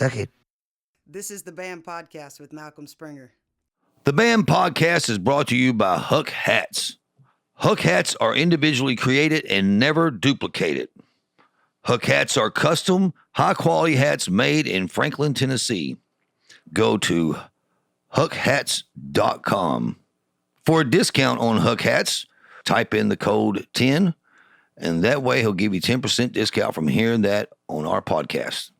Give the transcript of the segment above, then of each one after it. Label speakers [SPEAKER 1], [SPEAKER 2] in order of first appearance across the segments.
[SPEAKER 1] second.
[SPEAKER 2] This is the BAM Podcast with Malcolm Springer.
[SPEAKER 1] The BAM Podcast is brought to you by Hook Hats. Hook Hats are individually created and never duplicated. Hook Hats are custom, high-quality hats made in Franklin, Tennessee. Go to hookhats.com. For a discount on Hook Hats, type in the code 10, and that way he'll give you 10% discount from hearing that on our podcast.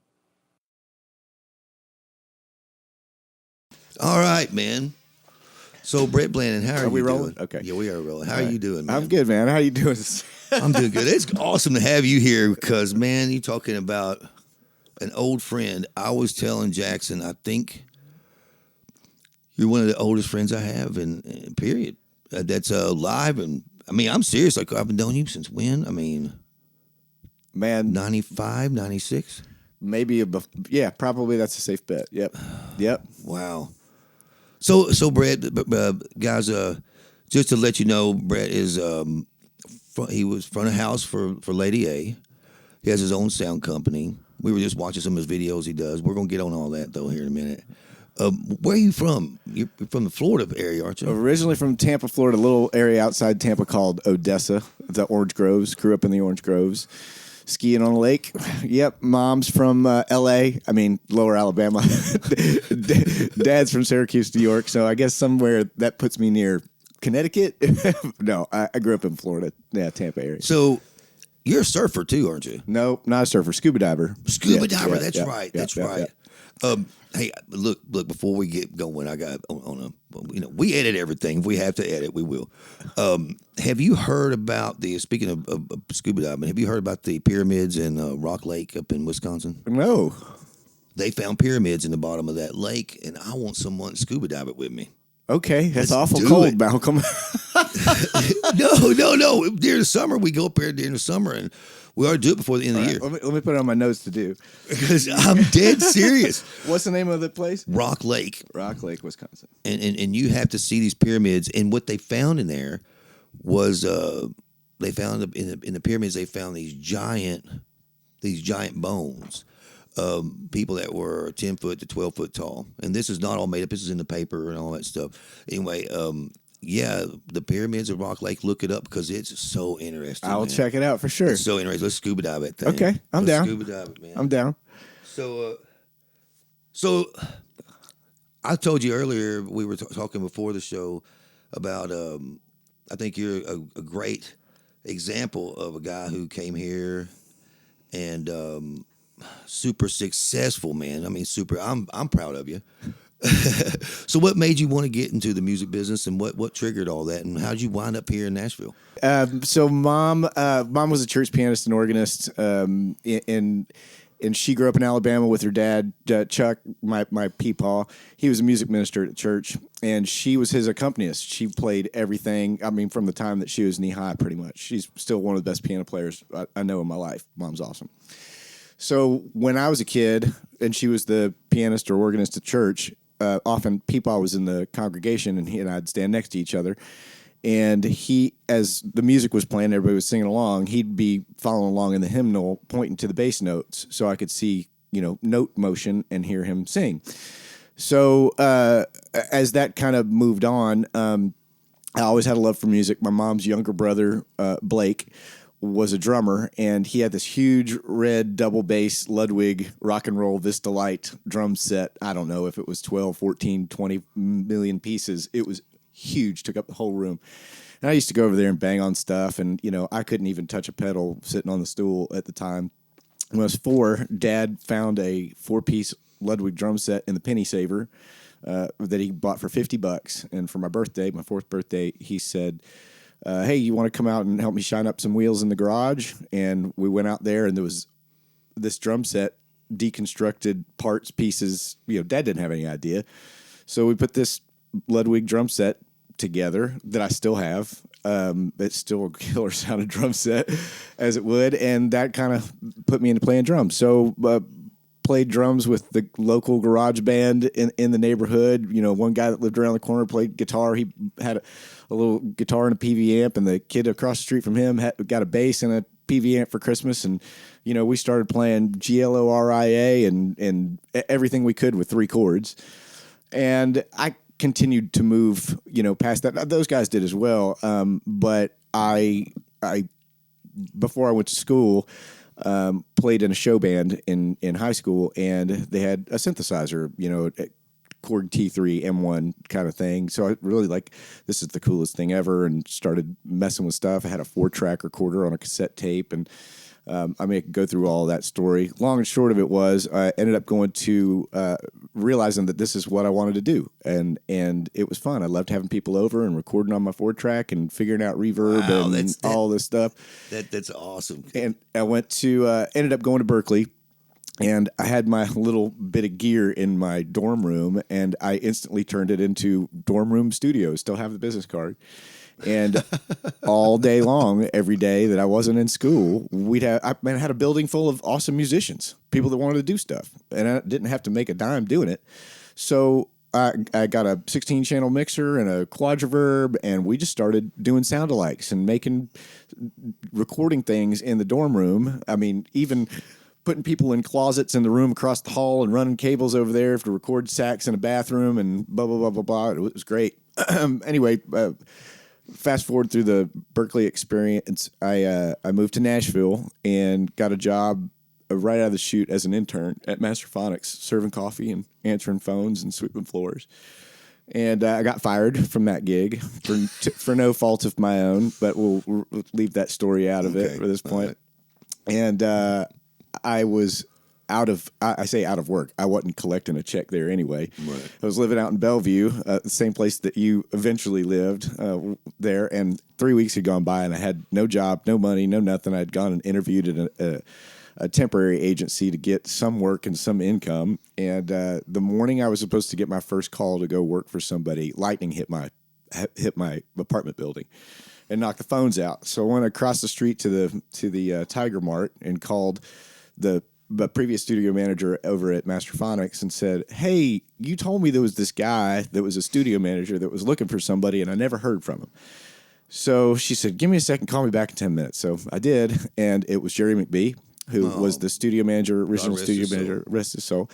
[SPEAKER 1] All right, man. So, Brett Blanden, how are you
[SPEAKER 3] rolling?
[SPEAKER 1] doing?
[SPEAKER 3] Okay.
[SPEAKER 1] Yeah, we are rolling. How are you doing, man?
[SPEAKER 3] I'm good, man. How you doing?
[SPEAKER 1] I'm doing good. It's awesome to have you here because, man, you're talking about an old friend. I was telling Jackson, I think you're one of the oldest friends I have, in period. That's live. And, I mean, I'm serious. Like, I've been knowing you since when? I mean,
[SPEAKER 3] man,
[SPEAKER 1] 95, 96?
[SPEAKER 3] Maybe, yeah, probably that's a safe bet. Yep.
[SPEAKER 1] Wow. So Brett, guys, just to let you know, Brett is he was front of house for Lady A. He has his own sound company. We were just watching some of his videos he does. We're gonna get on all that though here in a minute. Where are you from? You're from the Florida area, aren't you?
[SPEAKER 3] Originally from Tampa, Florida, a little area outside Tampa called Odessa, the Orange Groves. Grew up in the Orange Groves. Skiing on a lake. Yep. Mom's from L.A. I mean, Lower Alabama. Dad's from Syracuse, New York. So I guess somewhere that puts me near Connecticut. No, I grew up in Florida. Yeah, Tampa area.
[SPEAKER 1] So you're a surfer too, aren't you?
[SPEAKER 3] No, not a surfer. Scuba diver.
[SPEAKER 1] Scuba diver. That's right. That's right. Hey, look! Before we get going, I got on a. We edit everything. If we have to edit, we will. Have you heard about speaking of scuba diving? Have you heard about the pyramids in Rock Lake up in Wisconsin?
[SPEAKER 3] No.
[SPEAKER 1] They found pyramids in the bottom of that lake, and I want someone to scuba dive it with me.
[SPEAKER 3] Okay, that's
[SPEAKER 1] Let's
[SPEAKER 3] awful cold, Malcolm.
[SPEAKER 1] No. During the summer, we go up there during the summer, and we ought to do it before the end of the year.
[SPEAKER 3] Let me put it on my notes to do.
[SPEAKER 1] Because I'm dead serious.
[SPEAKER 3] What's the name of the place?
[SPEAKER 1] Rock Lake.
[SPEAKER 3] Rock Lake, Wisconsin.
[SPEAKER 1] And you have to see these pyramids. And what they found in there was they found in the pyramids, they found these giant bones. People that were 10 foot to 12 foot tall. And this is not all made up. This is in the paper and all that stuff. Anyway, yeah, the pyramids of Rock Lake, look it up because it's so interesting.
[SPEAKER 3] I'll check it out for sure.
[SPEAKER 1] It's so interesting. Let's scuba dive it.
[SPEAKER 3] Okay, I'm down.
[SPEAKER 1] Scuba dive it, man.
[SPEAKER 3] I'm down.
[SPEAKER 1] So I told you earlier, we were talking before the show about, I think you're a great example of a guy who came here and super successful, man. I mean, I'm proud of you. So what made you want to get into the music business, and what triggered all that, and how'd you wind up here in Nashville?
[SPEAKER 3] So mom was a church pianist and organist, and she grew up in Alabama with her dad, Chuck, my peepaw. He was a music minister at church, and she was his accompanist. She played everything. I mean, from the time that she was knee high, pretty much. She's still one of the best piano players I know in my life. Mom's awesome. So when I was a kid, and she was the pianist or organist at church, often Peepaw was in the congregation, and he and I'd stand next to each other. And he, as the music was playing, everybody was singing along, he'd be following along in the hymnal, pointing to the bass notes, so I could see, note motion and hear him sing. So as that kind of moved on, I always had a love for music. My mom's younger brother, Blake, was a drummer, and he had this huge red double bass Ludwig rock and roll Vista Light drum set. I don't know if it was 12, 14, 20 million pieces. It was huge, took up the whole room. And I used to go over there and bang on stuff, and, I couldn't even touch a pedal sitting on the stool at the time. When I was 4, Dad found a 4-piece Ludwig drum set in the penny saver that he bought for $50. And for my birthday, my 4th birthday, he said, hey, you want to come out and help me shine up some wheels in the garage? And we went out there, and there was this drum set, deconstructed parts, pieces. Dad didn't have any idea. So we put this Ludwig drum set together that I still have. It's still a killer sounding drum set as it would. And that kind of put me into playing drums. So played drums with the local garage band in the neighborhood. One guy that lived around the corner played guitar. He had a little guitar and a PV amp, and the kid across the street from him got a bass and a PV amp for Christmas, and we started playing GLORIA and everything we could with 3 chords. And I continued to move, past that. Those guys did as well. But I before I went to school, played in a show band in high school, and they had a synthesizer, Korg T3 M1 kind of thing. So I really this is the coolest thing ever, and started messing with stuff. I had a 4-track recorder on a cassette tape, and I could go through all of that story. Long and short of it was, I ended up going to realizing that this is what I wanted to do, and it was fun. I loved having people over and recording on my 4-track and figuring out reverb and all this stuff.
[SPEAKER 1] That's awesome.
[SPEAKER 3] And I went to ended up going to Berkeley. And I had my little bit of gear in my dorm room, and I instantly turned it into dorm room studio. Still have the business card. And all day long, every day that I wasn't in school, I had a building full of awesome musicians, people that wanted to do stuff. And I didn't have to make a dime doing it. So I got a 16-channel mixer and a quadriverb, and we just started doing sound-alikes and recording things in the dorm room. Even putting people in closets in the room across the hall and running cables over there to record sax in a bathroom and blah, blah, blah, blah, blah. It was great. Anyway, fast forward through the Berkeley experience, I moved to Nashville and got a job right out of the chute as an intern at Masterphonics, serving coffee and answering phones and sweeping floors. And I got fired from that gig for no fault of my own, but we'll leave that story out of it at this point. Right. And I was I say out of work. I wasn't collecting a check there anyway. Right. I was living out in Bellevue, the same place that you eventually lived there. And 3 weeks had gone by, and I had no job, no money, no nothing. I'd gone and interviewed at a temporary agency to get some work and some income. And the morning I was supposed to get my first call to go work for somebody, lightning hit my apartment building and knocked the phones out. So I went across the street to the Tiger Mart and called the previous studio manager over at Masterphonics and said, "Hey, you told me there was this guy that was a studio manager that was looking for somebody, and I never heard from him." So she said, "Give me a second, call me back in 10 minutes." So I did, and it was Jerry McBee, who was the studio manager, original studio manager, rest his soul,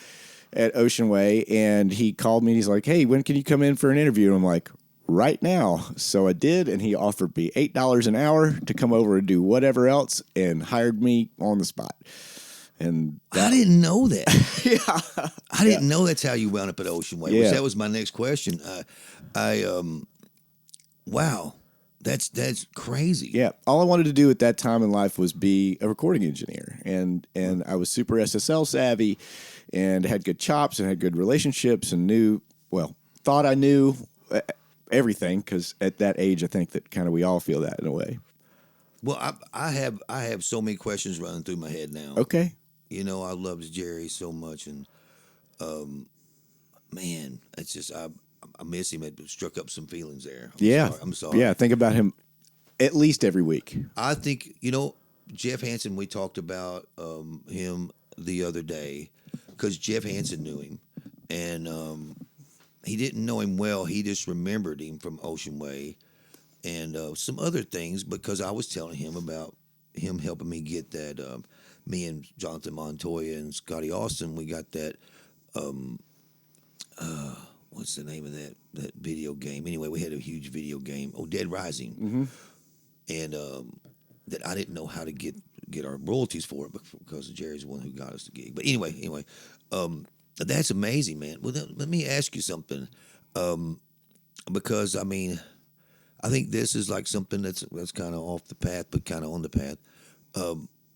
[SPEAKER 3] at Ocean Way. And he called me, and he's like, "Hey, when can you come in for an interview?" And I'm like, "Right now." So I did, and he offered me $8 an hour to come over and do whatever else, and hired me on the spot. And
[SPEAKER 1] I didn't know that.
[SPEAKER 3] Yeah,
[SPEAKER 1] I didn't know that's how you wound up at Ocean Way.
[SPEAKER 3] Yeah.
[SPEAKER 1] That was my next question. Wow, that's crazy.
[SPEAKER 3] Yeah, all I wanted to do at that time in life was be a recording engineer, and I was super SSL savvy, and had good chops, and had good relationships, and thought I knew everything, because at that age, I think that kind of we all feel that in a way.
[SPEAKER 1] Well, I have so many questions running through my head now.
[SPEAKER 3] Okay.
[SPEAKER 1] I loved Jerry so much, and man, it's just I miss him. It struck up some feelings there. I'm sorry.
[SPEAKER 3] Yeah, think about him at least every week.
[SPEAKER 1] I think Jeff Hansen. We talked about him the other day because Jeff Hansen knew him, and he didn't know him well. He just remembered him from Ocean Way and some other things, because I was telling him about him helping me get that. Me and Jonathan Montoya and Scotty Austin, we got that. What's the name of that video game? Anyway, we had a huge video game. Oh, Dead Rising, and that I didn't know how to get our royalties for it, because Jerry's the one who got us the gig. But anyway, that's amazing, man. Well, let me ask you something, because I think this is like something that's kind of off the path, but kind of on the path.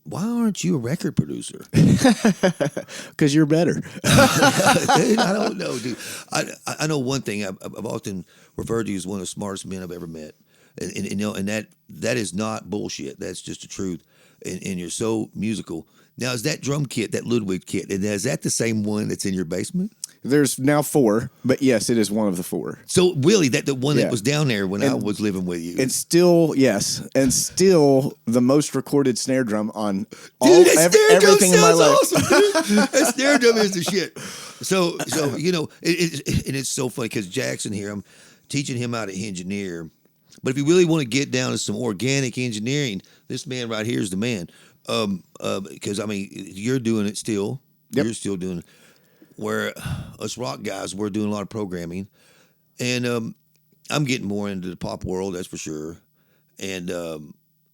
[SPEAKER 1] Why aren't you a record producer?
[SPEAKER 3] Because you're better.
[SPEAKER 1] I don't know, dude. I know one thing. I've often referred to you as one of the smartest men I've ever met, and that is not bullshit. That's just the truth. And you're so musical. Now, is that drum kit, that Ludwig kit, and is that the same one that's in your basement?
[SPEAKER 3] There's now 4, but yes, it is one of the 4.
[SPEAKER 1] So really, the one that was down there when I was living with you.
[SPEAKER 3] It's still, yes, and still the most recorded snare drum on everything in my life.
[SPEAKER 1] Awesome, dude. That snare drum is the shit. So and it's so funny because Jackson here, I'm teaching him how to engineer, But if you really want to get down to some organic engineering, this man right here is the man. Because I mean, you're doing it still.
[SPEAKER 3] Yep.
[SPEAKER 1] You're still doing it. Where us rock guys, we're doing a lot of programming, and I'm getting more into the pop world, that's for sure. And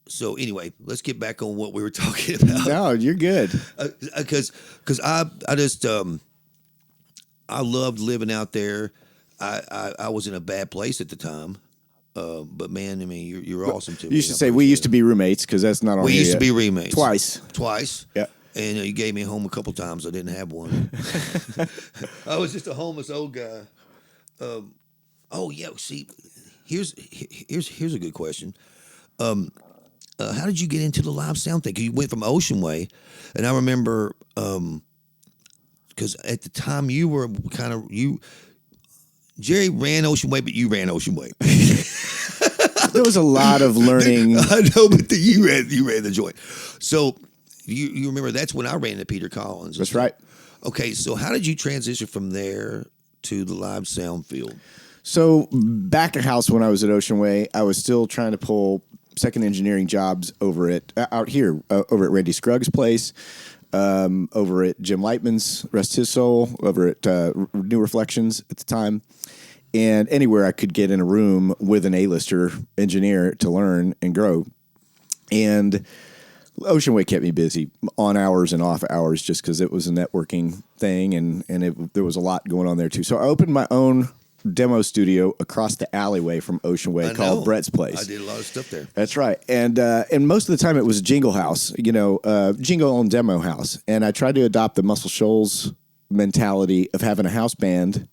[SPEAKER 1] so anyway, let's get back on what we were talking about.
[SPEAKER 3] No, you're good.
[SPEAKER 1] Because I just I loved living out there. I was in a bad place at the time. But man, I mean, you're awesome to me.
[SPEAKER 3] You used to say we used to be roommates because that's not on
[SPEAKER 1] We
[SPEAKER 3] here
[SPEAKER 1] used to
[SPEAKER 3] yet.
[SPEAKER 1] be roommates.
[SPEAKER 3] Twice. Yeah.
[SPEAKER 1] And you gave me a home a couple times. I didn't have one. I was just a homeless old guy. Oh yeah. See, here's a good question. How did you get into the live sound thing? 'Cause you went from Ocean Way, and I remember because at the time you were Jerry ran Ocean Way, but you ran Ocean Way.
[SPEAKER 3] There was a lot of learning.
[SPEAKER 1] I know, but you ran the joint. So you remember that's when I ran into Peter Collins.
[SPEAKER 3] That's right.
[SPEAKER 1] Okay, so how did you transition from there to the live sound field?
[SPEAKER 3] So back at house when I was at Ocean Way, I was still trying to pull second engineering jobs over at out here over at Randy Scruggs' place, over at Jim Lightman's, rest his soul, over at New Reflections at the time, and anywhere I could get in a room with an A-lister engineer to learn and grow. And Ocean Way kept me busy on hours and off hours just because it was a networking thing, and there was a lot going on there too. So I opened my own demo studio across the alleyway from Ocean Way called Brett's Place.
[SPEAKER 1] I did a lot of stuff there.
[SPEAKER 3] That's right. And most of the time it was a jingle house, jingle on demo house. And I tried to adopt the Muscle Shoals mentality of having a house band,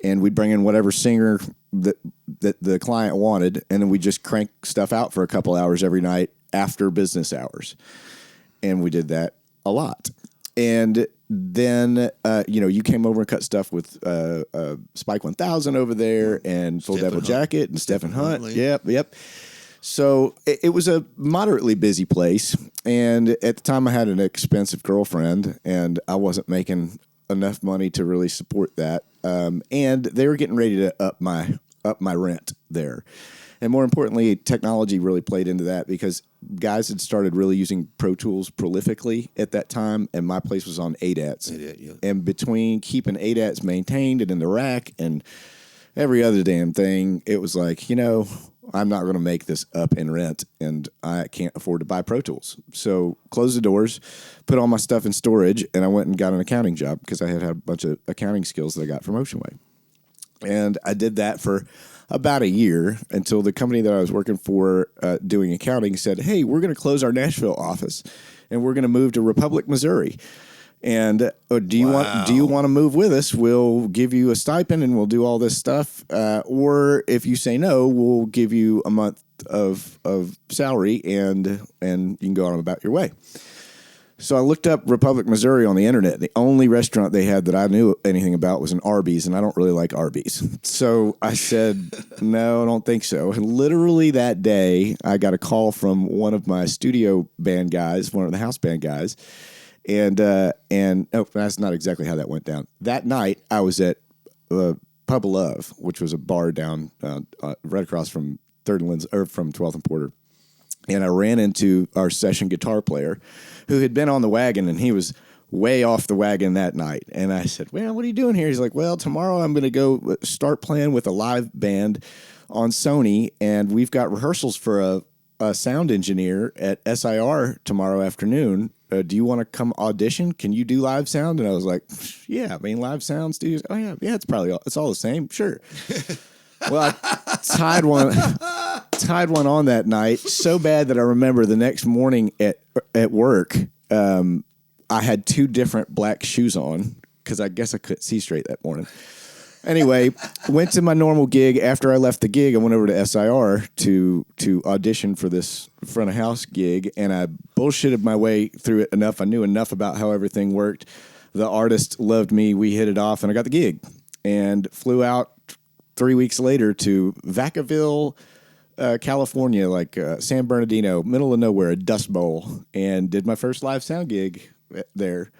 [SPEAKER 3] and we'd bring in whatever singer that the client wanted, and then we'd just crank stuff out for a couple hours every night after business hours. And we did that a lot. And then, you came over and cut stuff with Spike 1000 over there, and Full Devil Jacket, and Stephen Hunt. Yep. So it was a moderately busy place. And at the time, I had an expensive girlfriend, and I wasn't making enough money to really support that. And they were getting ready to up my rent there. And more importantly, technology really played into that because guys had started really using Pro Tools prolifically at that time, and my place was on ADATs.
[SPEAKER 1] Yeah.
[SPEAKER 3] And between keeping ADATs maintained and in the rack and every other damn thing, it was like, I'm not going to make this up in rent, and I can't afford to buy Pro Tools. So closed the doors, put all my stuff in storage, and I went and got an accounting job because I had a bunch of accounting skills that I got from Ocean Way. And I did that for about a year until the company that I was working for doing accounting said, hey, we're going to close our Nashville office and we're going to move to Republic, Missouri. And do you want to move with us? We'll give you a stipend and we'll do all this stuff. Or if you say no, we'll give you a month of salary and you can go on about your way. So I looked up Republic, Missouri on the internet. The only restaurant they had that I knew anything about was an Arby's, and I don't really like Arby's. So I said, no, I don't think so. And literally that day, I got a call from one of my studio band guys, one of the house band guys, and that's not exactly how that went down. That night, I was at Pub of Love, which was a bar down right across from from 12th and Porter. And I ran into our session guitar player who had been on the wagon, and he was way off the wagon that night. And I said, well, what are you doing here? He's like, well, tomorrow I'm going to go start playing with a live band on Sony, and we've got rehearsals for a sound engineer at SIR tomorrow afternoon. Do you want to come audition? Can you do live sound? And I was like, yeah, I mean, live sound studios. Oh, yeah, it's all the same. Sure. Well, I tied one on that night so bad that I remember the next morning at work, I had two different black shoes on because I guess I couldn't see straight that morning. Anyway, went to my normal gig. After I left the gig, I went over to SIR to audition for this front of house gig, and I bullshitted my way through it enough. I knew enough about how everything worked. The artist loved me. We hit it off, and I got the gig and flew out 3 weeks later to Vacaville, California, like San Bernardino, middle of nowhere, a dust bowl, and did my first live sound gig there.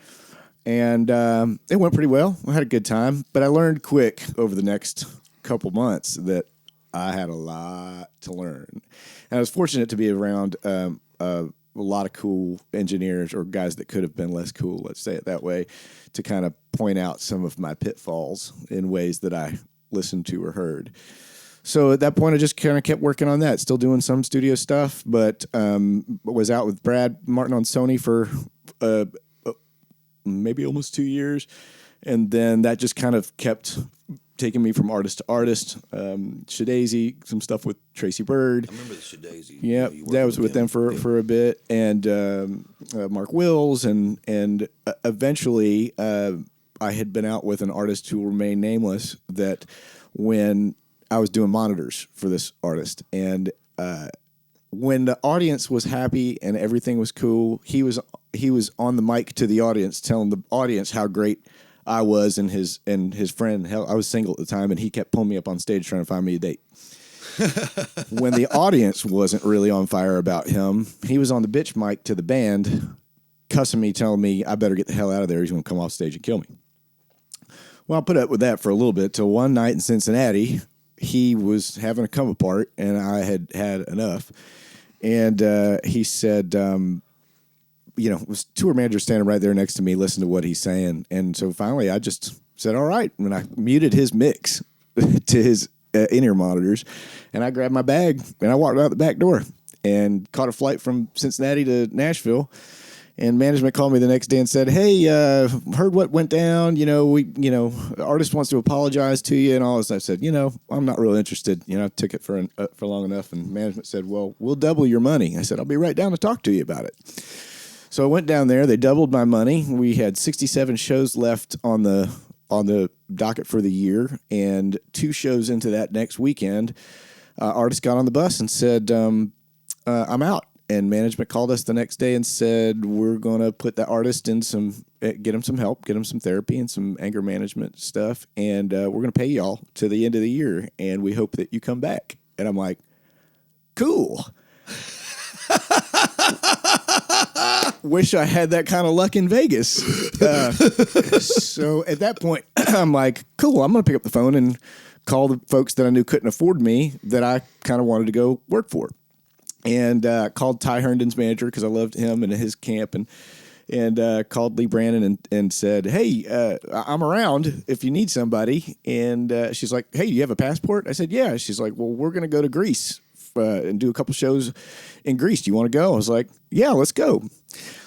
[SPEAKER 3] And it went pretty well. I had a good time, but I learned quick over the next couple months that I had a lot to learn. And I was fortunate to be around a lot of cool engineers or guys that could have been less cool, let's say it that way, to kind of point out some of my pitfalls in ways that I listened to or heard. So at that point, I just kind of kept working on that, still doing some studio stuff, but was out with Brad Martin on Sony for maybe almost 2 years. And then that just kind of kept taking me from artist to artist. Shadazy, some stuff with Tracy Bird.
[SPEAKER 1] I remember the Shadazy.
[SPEAKER 3] Yeah, that was with them for a bit. And Mark Wills. And eventually I had been out with an artist who will remain nameless that when I was doing monitors for this artist. And when the audience was happy and everything was cool, he was on the mic to the audience telling the audience how great I was and his friend. Hell, I was single at the time, and he kept pulling me up on stage trying to find me a date. When the audience wasn't really on fire about him, he was on the bitch mic to the band, cussing me, telling me I better get the hell out of there. He's going to come off stage and kill me. Well, I put up with that for a little bit till one night in Cincinnati, he was having a come apart, and I had had enough. And he said, was tour manager standing right there next to me, listening to what he's saying. And so finally I just said, all right. And I muted his mix to his in-ear monitors, and I grabbed my bag and I walked out the back door and caught a flight from Cincinnati to Nashville. And management called me the next day and said, hey, heard what went down. The artist wants to apologize to you and all this. I said, I'm not real interested. I took it for long enough. And management said, well, we'll double your money. I said, I'll be right down to talk to you about it. So I went down there. They doubled my money. We had 67 shows left on the docket for the year, and 2 shows into that next weekend, artist got on the bus and said, I'm out. And management called us the next day and said, we're going to put the artist in get him some help, get him some therapy and some anger management stuff, and we're going to pay y'all to the end of the year, and we hope that you come back. And I'm like, cool. Wish I had that kind of luck in Vegas. So at that point, I'm like, cool, I'm going to pick up the phone and call the folks that I knew couldn't afford me that I kind of wanted to go work for. And called Ty Herndon's manager because I loved him and his camp, and called Lee Brandon and said, hey, I'm around if you need somebody. And she's like, hey, do you have a passport? I said, yeah. She's like, well, we're going to go to Greece and do a couple shows in Greece. Do you want to go? I was like, yeah, let's go.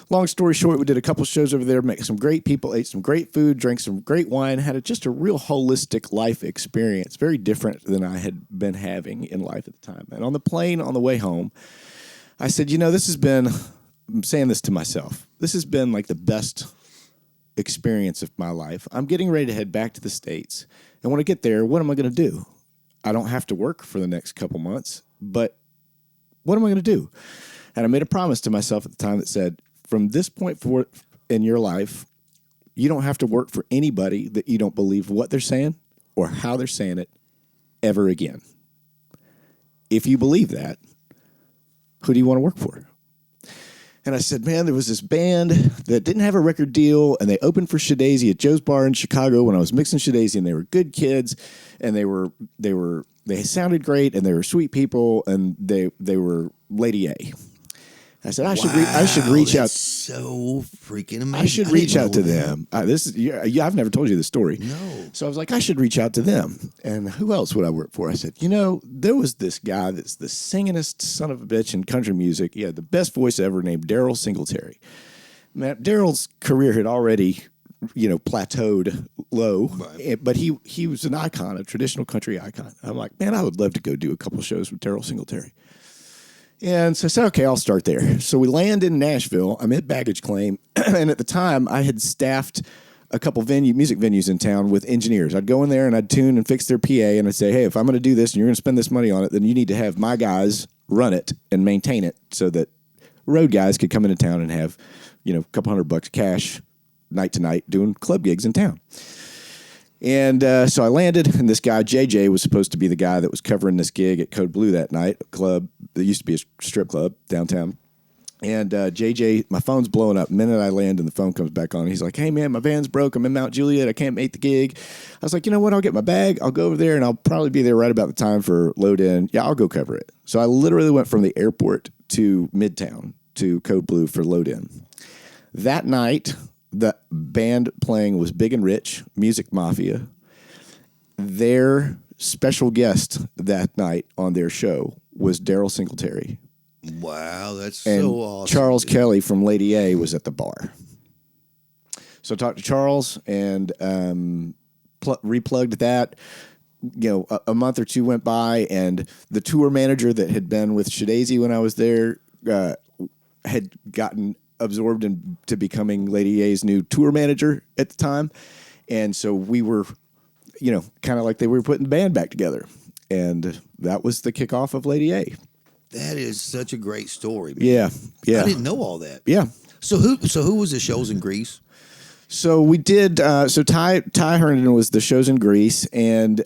[SPEAKER 3] Long story short, we did a couple shows over there, met some great people, ate some great food, drank some great wine, had just a real holistic life experience, very different than I had been having in life at the time. And on the plane on the way home, I said, I'm saying this to myself, this has been like the best experience of my life. I'm getting ready to head back to the States. And when I get there, what am I going to do? I don't have to work for the next couple months, but what am I going to do? And I made a promise to myself at the time that said, from this point forward in your life, you don't have to work for anybody that you don't believe what they're saying or how they're saying it ever again. If you believe that, who do you want to work for? And I said, man, there was this band that didn't have a record deal, and they opened for Shadazy at Joe's Bar in Chicago when I was mixing Shadazy, and they were good kids, and they sounded great, and they were sweet people, and they were Lady A. I said, I should reach out.
[SPEAKER 1] So freaking amazing.
[SPEAKER 3] I should reach out to them. I've never told you this story.
[SPEAKER 1] No.
[SPEAKER 3] So I was like, I should reach out to them. And who else would I work for? I said, there was this guy that's the singingest son of a bitch in country music. He had the best voice ever, named Daryl Singletary. Man, Daryl's career had already, plateaued low, right. But he was an icon, a traditional country icon. I'm like, man, I would love to go do a couple shows with Daryl Singletary. And so I said, okay, I'll start there. So we land in Nashville. I'm at baggage claim. And at the time, I had staffed a couple music venues in town with engineers. I'd go in there and I'd tune and fix their PA. And I'd say, hey, if I'm going to do this and you're going to spend this money on it, then you need to have my guys run it and maintain it so that road guys could come into town and have, a couple $100 cash night to night doing club gigs in town. And so I landed, and this guy, JJ, was supposed to be the guy that was covering this gig at Code Blue that night, a club that used to be a strip club downtown. And JJ, my phone's blowing up. The minute I land and the phone comes back on, he's like, hey, man, my van's broke. I'm in Mount Juliet. I can't make the gig. I was like, you know what? I'll get my bag. I'll go over there, and I'll probably be there right about the time for load in. Yeah, I'll go cover it. So I literally went from the airport to Midtown to Code Blue for load in. That night, the band playing was Big and Rich, Music Mafia. Their special guest that night on their show was Daryl Singletary.
[SPEAKER 1] Wow, that's
[SPEAKER 3] And
[SPEAKER 1] so awesome.
[SPEAKER 3] Charles Kelly from Lady A was at the bar. So I talked to Charles and replugged that. You know, a month or two went by, and the tour manager that had been with Shadazy when I was there had gotten absorbed into becoming Lady A's new tour manager at the time. And so we were, you know, kind of like they were putting the band back together. And that was the kickoff of Lady A.
[SPEAKER 1] That is such a great story, man.
[SPEAKER 3] Yeah, yeah.
[SPEAKER 1] I didn't know all that.
[SPEAKER 3] Yeah.
[SPEAKER 1] So who was the shows in Greece?
[SPEAKER 3] So we did. So Ty Herndon was the shows in Greece, and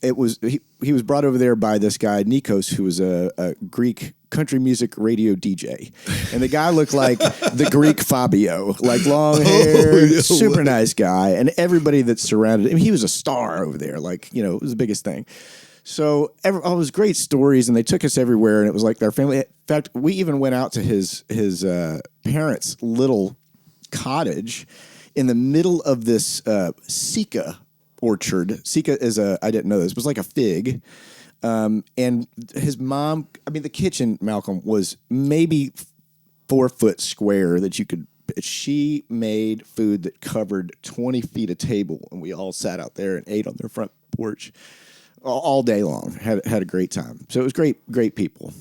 [SPEAKER 3] it was he was brought over there by this guy Nikos, who was a Greek country music radio DJ, and the guy looked like the Greek Fabio, like long hair, super nice guy, and everybody that surrounded him. He was a star over there, like, you know, it was the biggest thing. So all those great stories, and they took us everywhere, and it was like their family. In fact, we even went out to his parents' little cottage in the middle of this Sika orchard. Sika is I didn't know this, it was like a fig. And his mom, I mean, the kitchen, Malcolm, was maybe 4 foot square that you could. She made food that covered 20 feet of table, and we all sat out there and ate on their front porch all day long. Had a great time. So it was great people.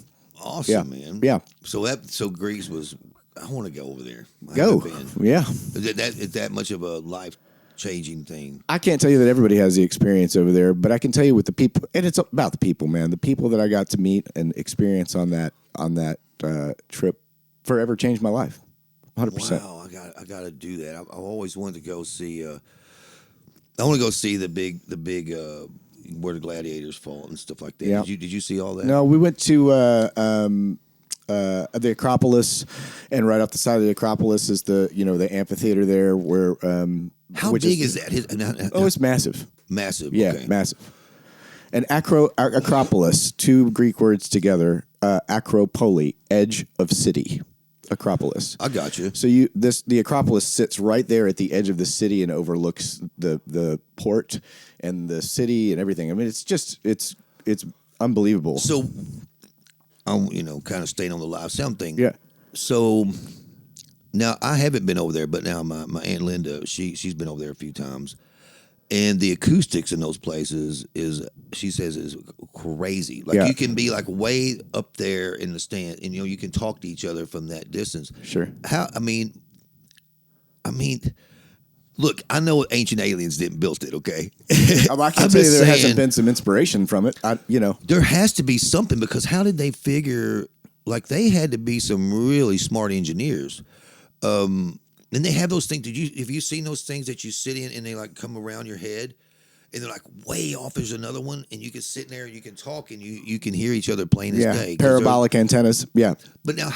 [SPEAKER 1] Awesome, man.
[SPEAKER 3] Yeah.
[SPEAKER 1] So Greece was. I want to go over there.
[SPEAKER 3] Go. Yeah.
[SPEAKER 1] Is that much of a life-changing thing?
[SPEAKER 3] I can't tell you that everybody has the experience over there, but I can tell you with the people, and it's about the people, man. The people that I got to meet and experience on that trip forever changed my life. 100%.
[SPEAKER 1] Wow, I got to do that. I always wanted to go see. I want to go see the big where the gladiators fought and stuff like that.
[SPEAKER 3] Yeah.
[SPEAKER 1] Did you see all that?
[SPEAKER 3] No, we went to the Acropolis, and right off the side of the Acropolis is the amphitheater there where.
[SPEAKER 1] How big is that?
[SPEAKER 3] Oh, it's massive.
[SPEAKER 1] Massive.
[SPEAKER 3] Yeah,
[SPEAKER 1] okay.
[SPEAKER 3] massive. And Acropolis, 2 Greek words together. Acropoli, edge of city. Acropolis.
[SPEAKER 1] I got you.
[SPEAKER 3] So the Acropolis sits right there at the edge of the city and overlooks the port and the city and everything. I mean, it's unbelievable.
[SPEAKER 1] So, I'm kind of staying on the live sound thing.
[SPEAKER 3] Yeah.
[SPEAKER 1] So now I haven't been over there, but now my Aunt Linda, she's been over there a few times, and the acoustics in those places she says is crazy. Like you can be like way up there in the stand, and you can talk to each other from that distance.
[SPEAKER 3] Sure.
[SPEAKER 1] I mean, look, I know ancient aliens didn't build it. Okay,
[SPEAKER 3] I can tell you there hasn't been some inspiration from it.
[SPEAKER 1] There has to be something, because how did they figure? Like, they had to be some really smart engineers. And they have those things. Have you seen those things that you sit in and they like come around your head, and they're like way off? There's another one, and you can sit in there and you can talk and you can hear each other plain as day.
[SPEAKER 3] Parabolic antennas. Yeah.
[SPEAKER 1] But now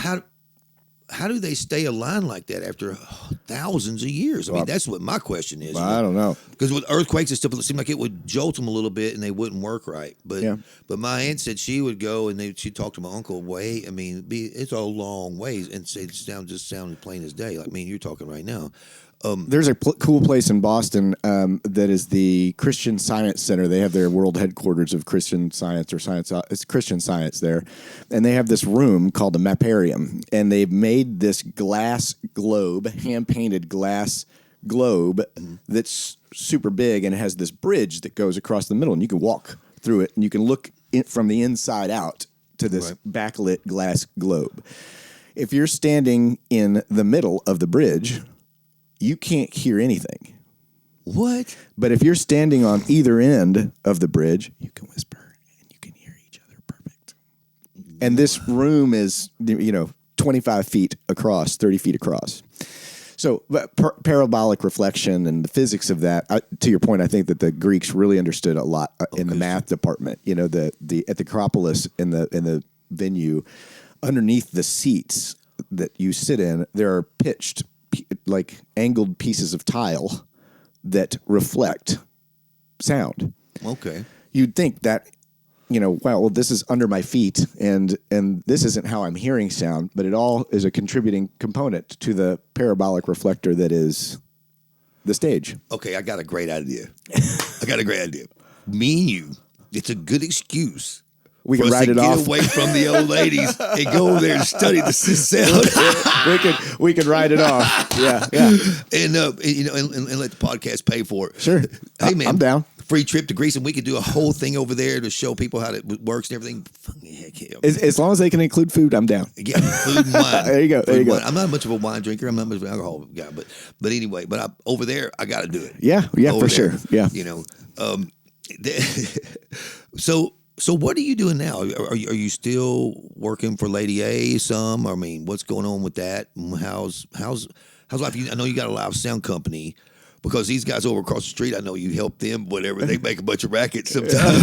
[SPEAKER 1] how do they stay aligned like that after thousands of years? I mean, that's what my question is.
[SPEAKER 3] I don't know.
[SPEAKER 1] Because with earthquakes and stuff, it seemed like it would jolt them a little bit and they wouldn't work right. But my aunt said she would go and she'd talk to my uncle. It's a long ways, and say it sounded plain as day. Like, you're talking right now.
[SPEAKER 3] There's a cool place in Boston that is the Christian Science Center. They have their world headquarters of Christian Science or Science. It's Christian Science there, and they have this room called the Maparium, and they've made this glass globe, hand-painted glass globe that's super big, and it has this bridge that goes across the middle, and you can walk through it, and you can look from the inside out to this backlit glass globe. If you're standing in the middle of the bridge, you can't hear anything.
[SPEAKER 1] What?
[SPEAKER 3] But if you're standing on either end of the bridge, you can whisper and you can hear each other perfect. And this room is, 25 feet across, 30 feet across. So parabolic reflection and the physics of that, to your point, I think that the Greeks really understood a lot in the math department. At the Acropolis in the venue, underneath the seats that you sit in, there are pitched, like angled pieces of tile that reflect sound.
[SPEAKER 1] Okay.
[SPEAKER 3] You'd think that, well, this is under my feet, and this isn't how I'm hearing sound, but it all is a contributing component to the parabolic reflector that is the stage.
[SPEAKER 1] Okay, I got a great idea. Me and you, it's a good excuse.
[SPEAKER 3] We can
[SPEAKER 1] for us
[SPEAKER 3] write
[SPEAKER 1] to
[SPEAKER 3] it
[SPEAKER 1] get
[SPEAKER 3] off.
[SPEAKER 1] away from the old ladies and go over there and study the sound.
[SPEAKER 3] we could write it off. Yeah.
[SPEAKER 1] And let the podcast pay for it.
[SPEAKER 3] Sure.
[SPEAKER 1] Hey man,
[SPEAKER 3] I'm down.
[SPEAKER 1] Free trip to Greece, and we could do a whole thing over there to show people how it works and everything. Fucking heck yeah.
[SPEAKER 3] As long as they can include food, I'm down.
[SPEAKER 1] Yeah, food and wine.
[SPEAKER 3] There you go.
[SPEAKER 1] Food and wine. I'm not much of a wine drinker. I'm not much of an alcohol guy, but anyway, over there, I got to do it.
[SPEAKER 3] Yeah,
[SPEAKER 1] Over
[SPEAKER 3] for
[SPEAKER 1] there,
[SPEAKER 3] sure. Yeah.
[SPEAKER 1] So what are you doing now? Are you still working for Lady A? Some? I mean, what's going on with that? How's life? I know you got a live sound company. Because these guys over across the street, I know you help them, whatever. They make a bunch of rackets sometimes.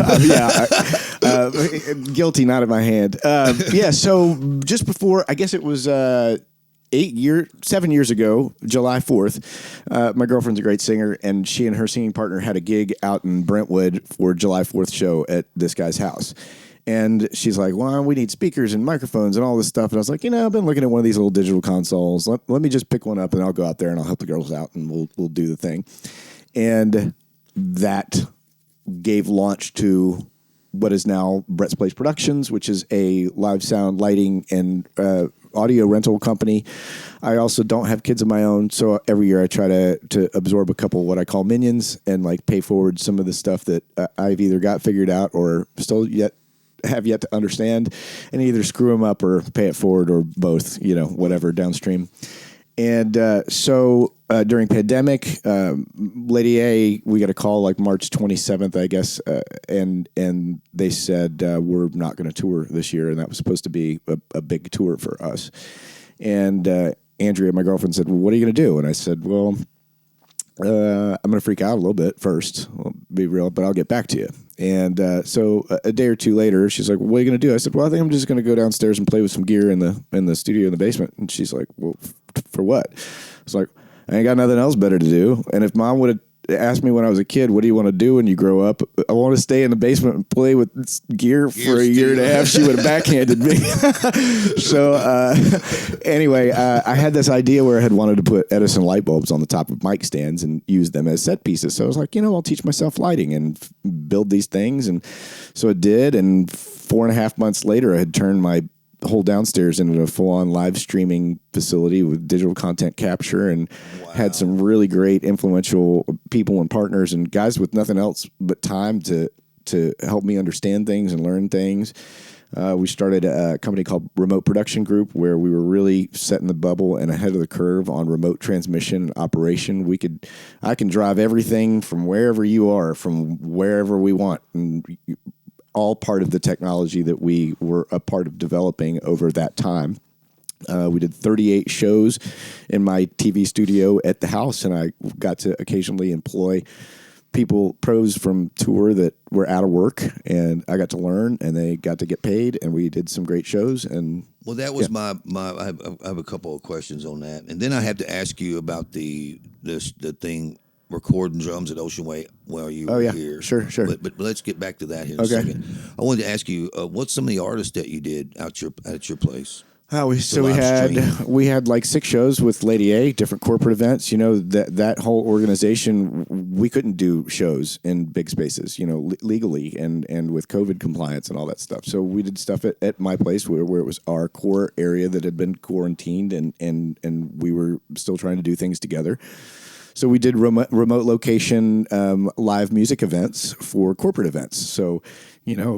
[SPEAKER 3] Guilty, not in my hand. So just before, I guess it was 7 years ago, July 4th, my girlfriend's a great singer, and she and her singing partner had a gig out in Brentwood for July 4th show at this guy's house. And she's like, well, we need speakers and microphones and all this stuff. And I was like, I've been looking at one of these little digital consoles. Let me just pick one up, and I'll go out there and I'll help the girls out, and we'll do the thing. And that gave launch to what is now Brett's Place Productions, which is a live sound, lighting, and audio rental company. I also don't have kids of my own, so every year I try to absorb a couple of what I call minions and like pay forward some of the stuff that I've either got figured out or still have yet to understand, and either screw them up or pay it forward, or both, whatever downstream. And so during pandemic, Lady A, we got a call like March 27th, I guess, and they said we're not going to tour this year, and that was supposed to be a big tour for us. And Andrea, my girlfriend, said, well, what are you going to do? And I said, well, I'm going to freak out a little bit first. I'll be real, but I'll get back to you. And so a day or two later, she's like, what are you going to do? I said, well, I think I'm just going to go downstairs and play with some gear in the studio in the basement. And she's like, well, for what? I was like, I ain't got nothing else better to do. And if Mom would have asked me when I was a kid, what do you want to do when you grow up? I want to stay in the basement and play with gear for a year and a half. She would have backhanded me. So anyway, I had this idea where I had wanted to put Edison light bulbs on the top of mic stands and use them as set pieces. So I was like, I'll teach myself lighting and build these things. And so I did. And 4.5 months later, I had turned my whole downstairs into a full-on live streaming facility with digital content capture, and had some really great influential people and partners and guys with nothing else but time to help me understand things and learn things. We started a company called Remote Production Group, where we were really setting the bubble and ahead of the curve on remote transmission and operation. I can drive everything from wherever you are, from wherever we want, and all part of the technology that we were a part of developing over that time. We did 38 shows in my TV studio at the house, and I got to occasionally employ pros from tour that were out of work, and I got to learn, and they got to get paid, and we did some great shows. And
[SPEAKER 1] well, that was my I have a couple of questions on that, and then I have to ask you about the thing. Recording drums at Ocean Way while you were here. Sure. But let's get back to that here in a second. I wanted to ask you, what's some of the artists that you did at your place?
[SPEAKER 3] We had like 6 shows with Lady A, different corporate events. That whole organization, we couldn't do shows in big spaces, legally and with COVID compliance and all that stuff. So we did stuff at my place where it was our core area that had been quarantined, and we were still trying to do things together. So we did remote location live music events for corporate events. So,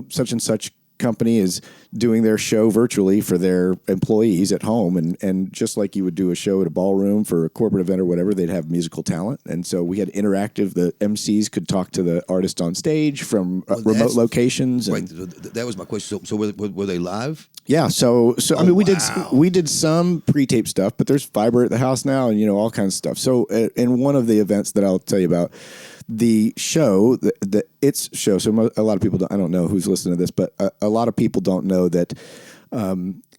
[SPEAKER 3] such and such company is doing their show virtually for their employees at home. And just like you would do a show at a ballroom for a corporate event or whatever, they'd have musical talent. And so we had interactive, the MCs could talk to the artist on stage from remote locations.
[SPEAKER 1] Right. That was my question. So were they live?
[SPEAKER 3] Yeah. So I mean, we did some pre-tape stuff, but there's fiber at the house now, and all kinds of stuff. So in one of the events that I'll tell you about, the show, its show. So a lot of people I don't know who's listening to this, but a lot of people don't know that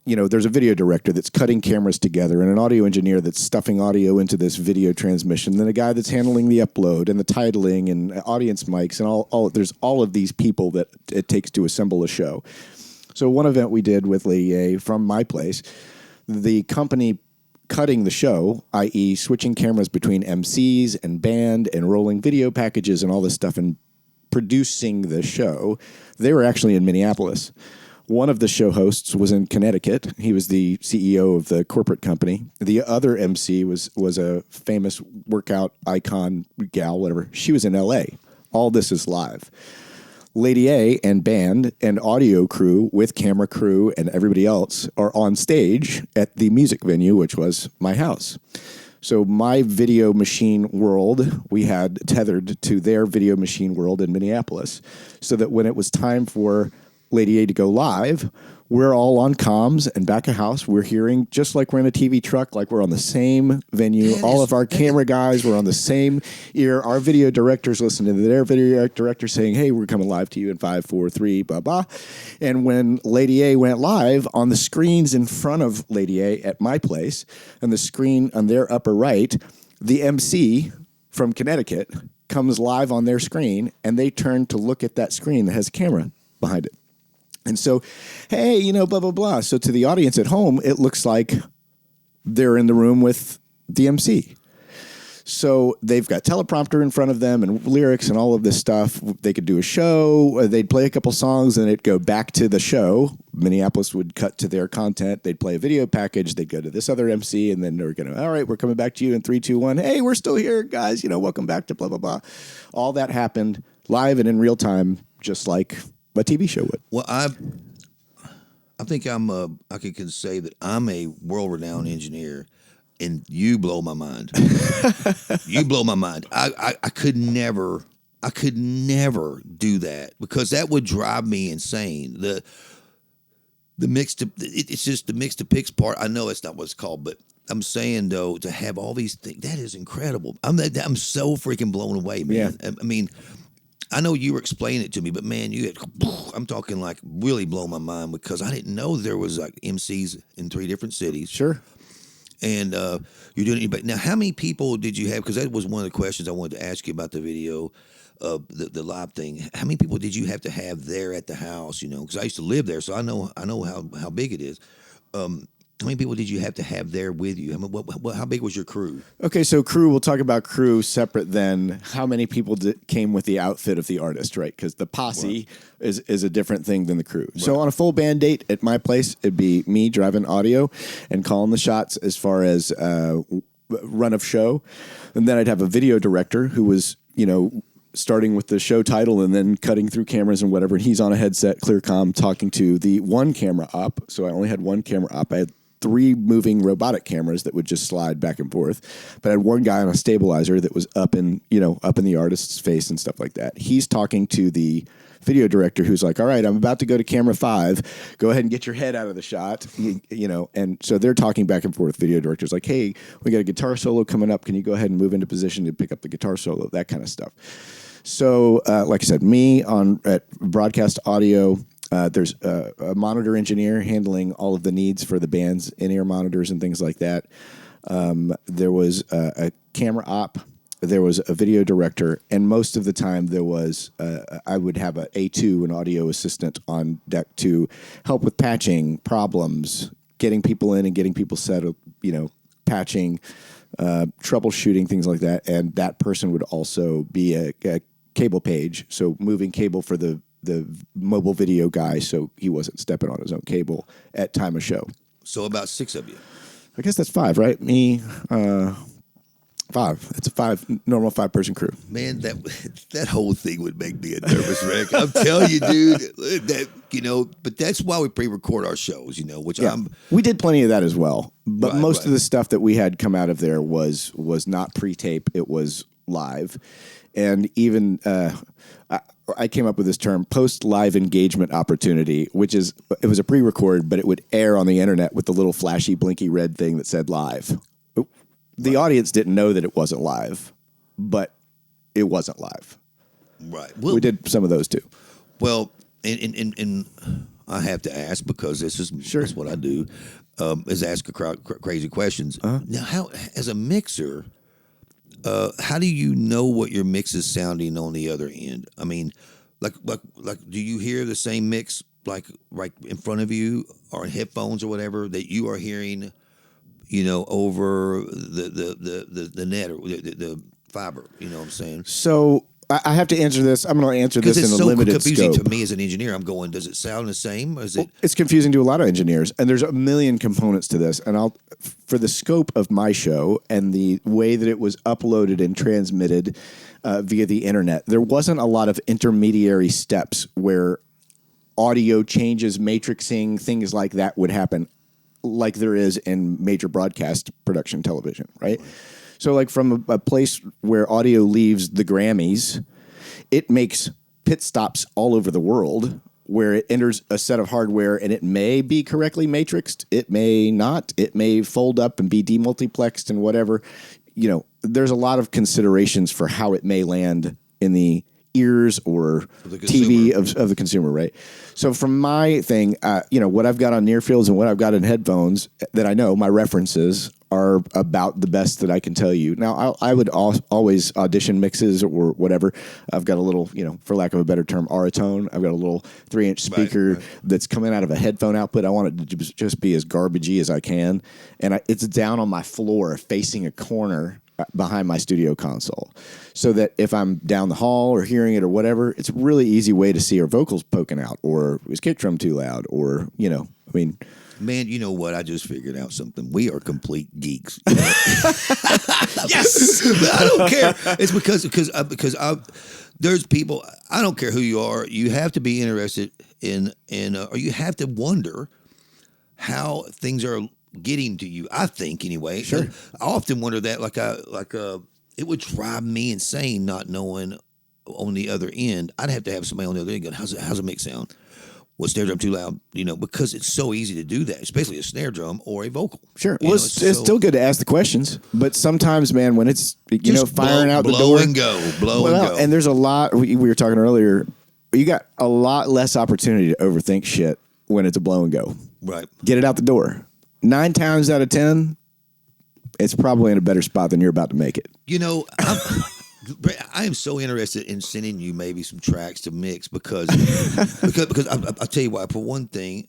[SPEAKER 3] there's a video director that's cutting cameras together and an audio engineer that's stuffing audio into this video transmission, then a guy that's handling the upload and the titling and audience mics and there's all of these people that it takes to assemble a show. So one event we did with Lady A from my place, the company cutting the show, i.e. switching cameras between MCs and band and rolling video packages and all this stuff and producing the show, they were actually in Minneapolis. One of the show hosts was in Connecticut. He was the CEO of the corporate company. The other MC was a famous workout icon gal, whatever. She was in L.A. All this is live. Lady A and band and audio crew with camera crew and everybody else are on stage at the music venue, which was my house. So my video machine world, we had tethered to their video machine world in Minneapolis, so that when it was time for Lady A to go live, we're all on comms and back of house. We're hearing just like we're in a TV truck, like we're on the same venue. All of our camera guys were on the same ear. Our video directors listening to their video director saying, hey, we're coming live to you in 5, 4, 3, blah, blah. And when Lady A went live, on the screens in front of Lady A at my place, and the screen on their upper right, the MC from Connecticut comes live on their screen, and they turn to look at that screen that has a camera behind it. And so, hey, blah, blah, blah. So to the audience at home, it looks like they're in the room with the MC. So they've got teleprompter in front of them and lyrics and all of this stuff. They could do a show. They'd play a couple songs, and it'd go back to the show. Minneapolis would cut to their content. They'd play a video package. They'd go to this other MC, and then they're going to, all right, we're coming back to you in 3, 2, 1. Hey, we're still here, guys. Welcome back to blah, blah, blah. All that happened live and in real time, just like a TV show would.
[SPEAKER 1] Well, I think I can say that I'm a world-renowned engineer, and you blow my mind. You blow my mind. I could never do that, because that would drive me insane. It's just the mix to picks part. I know it's not what it's called, but I'm saying though, to have all these things, that is incredible. I'm so freaking blown away, man. Yeah. I mean, I know you were explaining it to me, but man, I'm talking like really blow my mind, because I didn't know there was like MCs in 3 different cities.
[SPEAKER 3] Sure.
[SPEAKER 1] And you're doing it. But now, how many people did you have? Because that was one of the questions I wanted to ask you about the video, the live thing. How many people did you have to have there at the house? Because I used to live there, so I know how big it is. How many people did you have to have there with you? How big was your crew? Okay,
[SPEAKER 3] so crew, we'll talk about crew separate than how many people came with the outfit of the artist, right? Because the posse is a different thing than the crew. Right. So on a full band date at my place, it'd be me driving audio and calling the shots as far as run of show. And then I'd have a video director who was, starting with the show title and then cutting through cameras and whatever. And he's on a headset, clear comm, talking to the one camera op. So I only had one camera op. I had 3 moving robotic cameras that would just slide back and forth. But I had one guy on a stabilizer that was up in the artist's face and stuff like that. He's talking to the video director who's like, all right, I'm about to go to camera 5. Go ahead and get your head out of the shot. And so they're talking back and forth. Video director's like, hey, we got a guitar solo coming up. Can you go ahead and move into position to pick up the guitar solo? That kind of stuff. So, like I said, me at broadcast audio. There's a monitor engineer handling all of the needs for the band's in-ear monitors and things like that. There was a camera op. There was a video director. And most of the time there was, I would have an A2, an audio assistant on deck to help with patching, problems, getting people in and getting people settled, patching, troubleshooting, things like that. And that person would also be a cable page, so moving cable for the mobile video guy, so he wasn't stepping on his own cable at time of show.
[SPEAKER 1] So about 6 of you.
[SPEAKER 3] I guess that's 5, right? Me, 5. It's a normal 5-person crew.
[SPEAKER 1] Man, that whole thing would make me a nervous wreck. I'm telling you, dude. But that's why we pre-record our shows. Which
[SPEAKER 3] we did plenty of that as well. But most of the stuff that we had come out of there was not pre-tape. It was live. And even I came up with this term, post-live engagement opportunity, which it was a pre-record, but it would air on the internet with the little flashy, blinky red thing that said live. The audience didn't know that it wasn't live, but it wasn't live.
[SPEAKER 1] Right.
[SPEAKER 3] Well, we did some of those too.
[SPEAKER 1] Well, and I have to ask because
[SPEAKER 3] Sure.
[SPEAKER 1] that's what I do, is ask crazy questions. Now, how as a mixer, how do you know what your mix is sounding on the other end? I mean, like, do you hear the same mix like right in front of you or in headphones or whatever that you are hearing, over the net or the fiber? You know what I'm saying?
[SPEAKER 3] So I have to answer this. I'm going to answer
[SPEAKER 1] Because
[SPEAKER 3] this
[SPEAKER 1] it's
[SPEAKER 3] in a
[SPEAKER 1] so
[SPEAKER 3] limited
[SPEAKER 1] confusing
[SPEAKER 3] scope.
[SPEAKER 1] to me as an engineer. I'm going, does it sound the same? Or is it?
[SPEAKER 3] It's confusing to a lot of engineers, and there's a million components to this. And for the scope of my show and the way that it was uploaded and transmitted via the internet, there wasn't a lot of intermediary steps where audio changes, matrixing, things like that would happen, like there is in major broadcast production television, right? So, like from a place where audio leaves the Grammys, it makes pit stops all over the world where it enters a set of hardware and it may be correctly matrixed, it may not, it may fold up and be demultiplexed and whatever. There's a lot of considerations for how it may land in the ears or TV of the consumer, right? So from my thing, what I've got on near fields and what I've got in headphones that I know, my references are about the best that I can tell you. Now, I would always audition mixes or whatever. I've got a little, for lack of a better term, Aratone. I've got a little 3-inch speaker that's coming out of a headphone output. I want it to just be as garbagey as I can. And it's down on my floor facing a corner behind my studio console, so that if I'm down the hall or hearing it or whatever, it's a really easy way to see our vocals poking out, or is kick drum too loud, or
[SPEAKER 1] Man, you know what? I just figured out something. We are complete geeks. Yes, I don't care. It's because there's people. I don't care who you are. You have to be interested in or you have to wonder how things are getting to you. I think anyway.
[SPEAKER 3] Sure.
[SPEAKER 1] I often wonder that. It would drive me insane not knowing on the other end. I'd have to have somebody on the other end going, how's it mix sound? Was snare drum too loud? Because it's so easy to do that, especially a snare drum or a vocal.
[SPEAKER 3] Sure. Well, it's still good to ask the questions, but sometimes, man, when it's firing out the door,
[SPEAKER 1] blow and go.
[SPEAKER 3] And there's a lot. We were talking earlier. You got a lot less opportunity to overthink shit when it's a blow and go.
[SPEAKER 1] Right.
[SPEAKER 3] Get it out the door. 9 times out of 10, it's probably in a better spot than you're about to make it.
[SPEAKER 1] I am so interested in sending you maybe some tracks to mix because I'll tell you why. For one thing,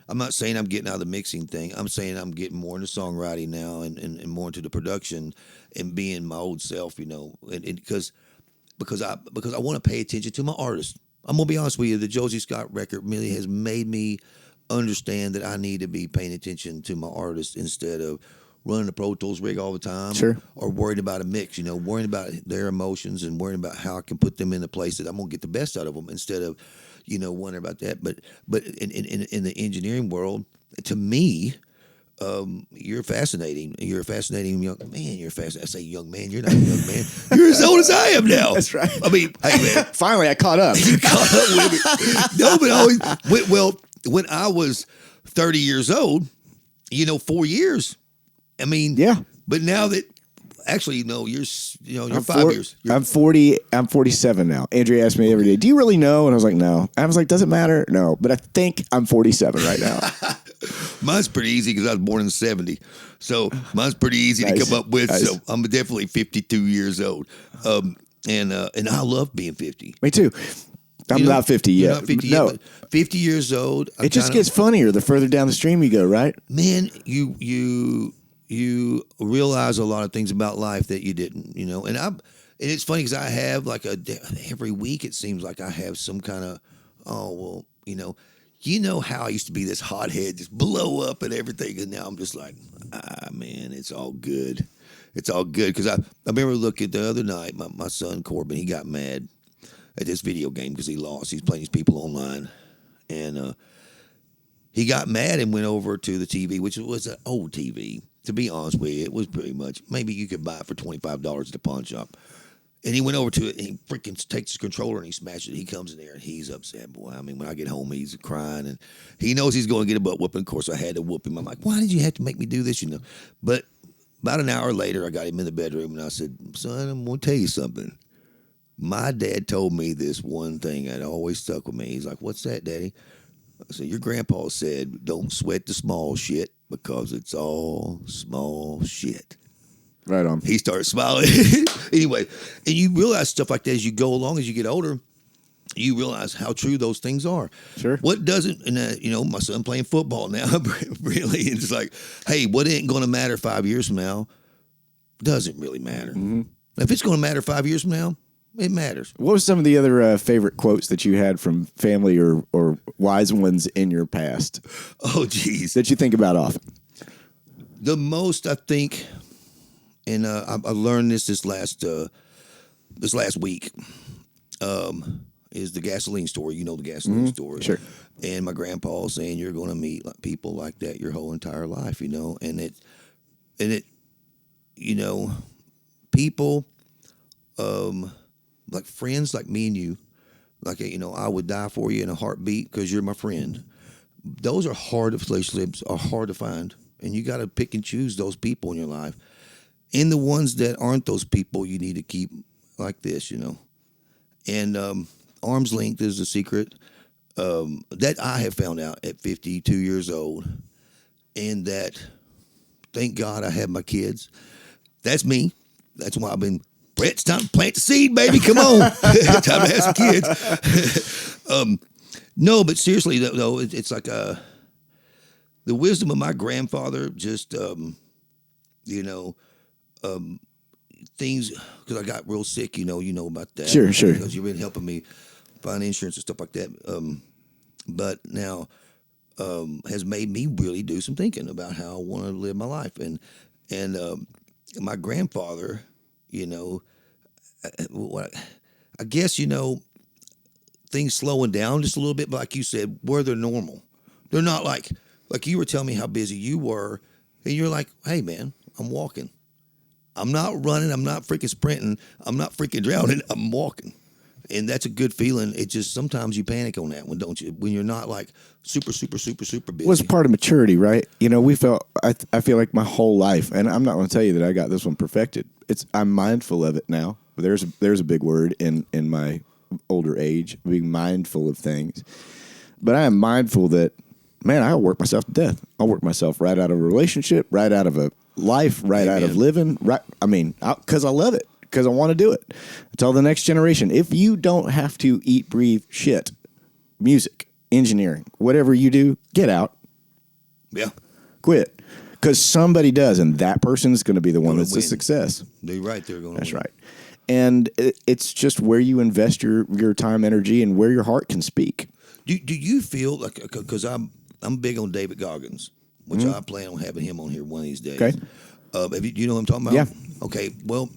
[SPEAKER 1] I'm not saying I'm getting out of the mixing thing. I'm saying I'm getting more into songwriting now and more into the production and being my old self, and because I want to pay attention to my artist. I'm gonna be honest with you. The Josie Scott record really has made me understand that I need to be paying attention to my artist instead of running the Pro Tools rig all the time,
[SPEAKER 3] sure,
[SPEAKER 1] or worried about a mix, worrying about their emotions and worrying about how I can put them in a place that I'm gonna get the best out of them instead of, wondering about that. But in the engineering world, to me, you're fascinating. You're a fascinating young man. I say young man. You're not a young man. You're as old as I am now.
[SPEAKER 3] That's right.
[SPEAKER 1] I mean, hey man,
[SPEAKER 3] finally I caught up.
[SPEAKER 1] You caught up with me. No, but when I was 30 years old, 4 years. I mean,
[SPEAKER 3] yeah.
[SPEAKER 1] But now that actually, you're 5 years.
[SPEAKER 3] I'm 40. I'm 47 now. Andrea asked me every day, "Do you really know?" And I was like, "No." I was like, "Does it matter?" No, but I think I'm 47 right now.
[SPEAKER 1] Mine's pretty easy because I was born in '70, so mine's pretty easy to come up with. Nice. So I'm definitely 52 years old, and I love being 50.
[SPEAKER 3] Me too. I'm not 50 yet.
[SPEAKER 1] You're not 50
[SPEAKER 3] no.
[SPEAKER 1] yet, but 50 years old.
[SPEAKER 3] It just gets funnier the further down the stream you go, right?
[SPEAKER 1] Man, you realize a lot of things about life that you didn't, and it's funny because I have every week it seems like I have some kind of, how I used to be this hothead, just blow up and everything, and now I'm just like, man, it's all good. It's all good because I remember looking the other night, my son Corbin, he got mad at this video game because he lost. He's playing these people online, and he got mad and went over to the TV, which was an old TV. To be honest with you, it was pretty much, maybe you could buy it for $25 at the pawn shop. And he went over to it and he freaking takes his controller and he smashes it. He comes in there and he's upset. Boy, I mean, when I get home, he's crying and he knows he's going to get a butt whooping. Of course, I had to whoop him. I'm like, why did you have to make me do this? But about an hour later, I got him in the bedroom and I said, son, I'm going to tell you something. My dad told me this one thing that always stuck with me. He's like, what's that, Daddy? I said, your grandpa said, don't sweat the small shit because it's all small shit.
[SPEAKER 3] Right on.
[SPEAKER 1] He started smiling. Anyway, and you realize stuff like that as you go along, as you get older. You realize how true those things are.
[SPEAKER 3] Sure.
[SPEAKER 1] What doesn't, and my son playing football now, really, it's like, hey, what ain't going to matter 5 years from now doesn't really matter.
[SPEAKER 3] Mm-hmm.
[SPEAKER 1] If it's going to matter 5 years from now, it matters.
[SPEAKER 3] What was some of the other favorite quotes that you had from family or wise ones in your past
[SPEAKER 1] Oh, geez.
[SPEAKER 3] that you think about often?
[SPEAKER 1] The most, I think, and I learned this last week, is the gasoline story. You know the gasoline story.
[SPEAKER 3] Sure.
[SPEAKER 1] And my grandpa saying you're going to meet people like that your whole entire life, and it, people, like friends like me and you, like, I would die for you in a heartbeat because you're my friend. Those are hard relationships, are hard to find. And you got to pick and choose those people in your life. And the ones that aren't those people, you need to keep like this, And arm's length is a secret that I have found out at 52 years old. And that, thank God I have my kids. That's me. That's why I've been, Brett, it's time to plant the seed, baby. Come on. Time to have some kids. No, but seriously, though, it's like the wisdom of my grandfather, just, things, because I got real sick, you know about that.
[SPEAKER 3] Sure.
[SPEAKER 1] Because you've been helping me find insurance and stuff like that. But now has made me really do some thinking about how I want to live my life. And my grandfather, I guess, things slowing down just a little bit, but like you said, where they're normal. They're not like you were telling me how busy you were, and you're like, hey, man, I'm walking. I'm not running. I'm not freaking sprinting. I'm not freaking drowning. I'm walking. And that's a good feeling. It just, sometimes you panic on that one, don't you? When you're not like super, super, super, super busy.
[SPEAKER 3] It was part of maturity, right? I feel like my whole life, and I'm not going to tell you that I got this one perfected. I'm mindful of it now. There's a big word in my older age, being mindful of things. But I am mindful that, man, I'll work myself to death. I'll work myself right out of a relationship, right out of a life, right out of living. Right, because I love it, because I want to do it. I tell the next generation, if you don't have to eat, breathe shit, music, engineering, whatever you do, get out.
[SPEAKER 1] Yeah.
[SPEAKER 3] Quit. Because somebody does, and that person is going to be the one that's a success.
[SPEAKER 1] They're right. They're going to
[SPEAKER 3] That's right. And it's just where you invest your time, energy, and where your heart can speak.
[SPEAKER 1] Do you feel like, because I'm big on David Goggins, which I plan on having him on here one of these days.
[SPEAKER 3] Okay.
[SPEAKER 1] Do you know what I'm talking about?
[SPEAKER 3] Yeah.
[SPEAKER 1] Okay. Well,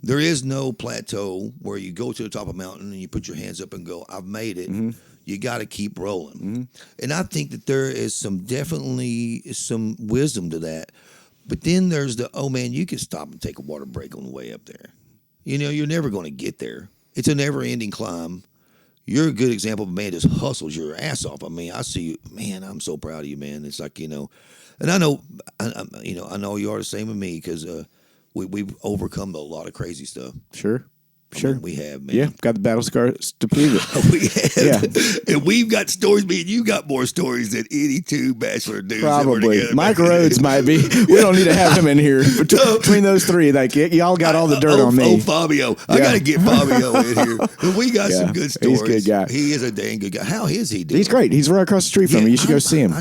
[SPEAKER 1] there is no plateau where you go to the top of a mountain and you put your hands up and go, I've made it. Mm-hmm. You got to keep rolling. Mm-hmm. And I think that there is definitely some wisdom to that. But then there's oh man, you can stop and take a water break on the way up there. You're never going to get there. It's a never-ending climb. You're a good example of a man that just hustles your ass off. I mean, I see you, man. I'm so proud of you, man. It's like, and I know, I know you are the same with me, because we've overcome a lot of crazy stuff.
[SPEAKER 3] Sure.
[SPEAKER 1] I mean, we have, man.
[SPEAKER 3] Yeah, got the battle scars to prove it.
[SPEAKER 1] We have. Yeah. And we've got stories. Me and you got more stories than any two bachelor dudes.
[SPEAKER 3] Probably. Mike Rhodes might be. We don't need to have him in here. Between those three, like, y'all got all the dirt on me.
[SPEAKER 1] Oh, Fabio. I got to get Fabio in here. But we got some good stories.
[SPEAKER 3] He's a good guy.
[SPEAKER 1] He is a dang good guy. How is he doing?
[SPEAKER 3] He's great. He's right across the street from me. You should go see him.
[SPEAKER 1] I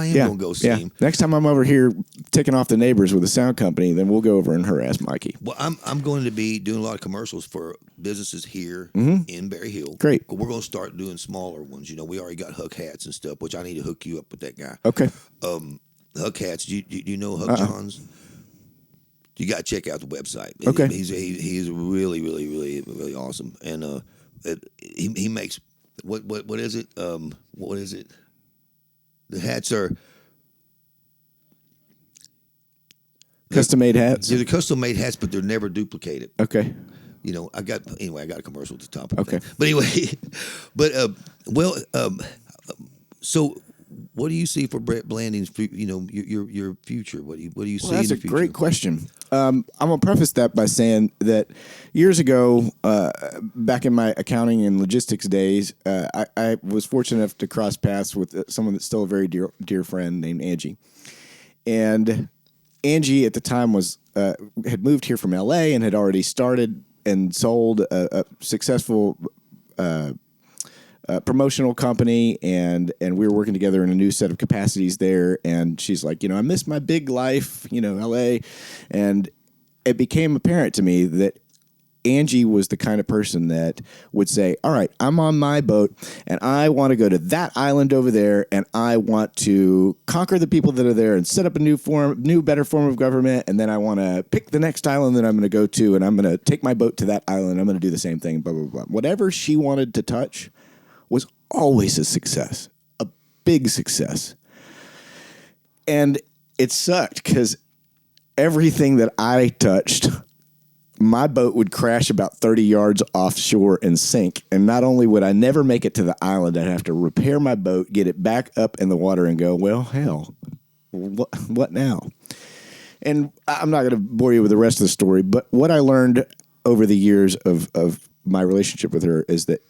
[SPEAKER 1] am going to go see him.
[SPEAKER 3] Next time I'm over here ticking off the neighbors with a sound company, then we'll go over and harass Mikey.
[SPEAKER 1] Well, I'm going to be doing a lot of commercials for businesses here in Berry Hill.
[SPEAKER 3] Great.
[SPEAKER 1] We're going to start doing smaller ones. We already got Huck Hats and stuff, which I need to hook you up with that guy.
[SPEAKER 3] Okay.
[SPEAKER 1] Huck Hats. Do you know Huck Johns? You got to check out the website.
[SPEAKER 3] Okay.
[SPEAKER 1] He's really, really, really, really awesome. And he makes what is it? What is it? The hats are
[SPEAKER 3] custom made hats.
[SPEAKER 1] They're custom made hats, but they're never duplicated.
[SPEAKER 3] Okay.
[SPEAKER 1] I got a commercial at the top of
[SPEAKER 3] okay.
[SPEAKER 1] that. But anyway, so what do you see for Brett Blanding's, your future? What do you see
[SPEAKER 3] Well, that's
[SPEAKER 1] in
[SPEAKER 3] a
[SPEAKER 1] the future?
[SPEAKER 3] great question. I'm going to preface that by saying that years ago, back in my accounting and logistics days, I was fortunate enough to cross paths with someone that's still a very dear friend named Angie. And Angie at the time had moved here from L.A. and had already started and sold a successful promotional company, and we were working together in a new set of capacities there. And she's like, I miss my big life, LA. And it became apparent to me that Angie was the kind of person that would say, all right, I'm on my boat and I want to go to that island over there and I want to conquer the people that are there and set up a new, better form of government. And then I want to pick the next island that I'm going to go to, and I'm going to take my boat to that island. I'm going to do the same thing, blah, blah, blah. Whatever she wanted to touch was always a success, a big success. And it sucked because everything that I touched, my boat would crash about 30 yards offshore and sink. And not only would I never make it to the island, I'd have to repair my boat, get it back up in the water and go, well, hell, what now? And I'm not going to bore you with the rest of the story, but what I learned over the years of my relationship with her is that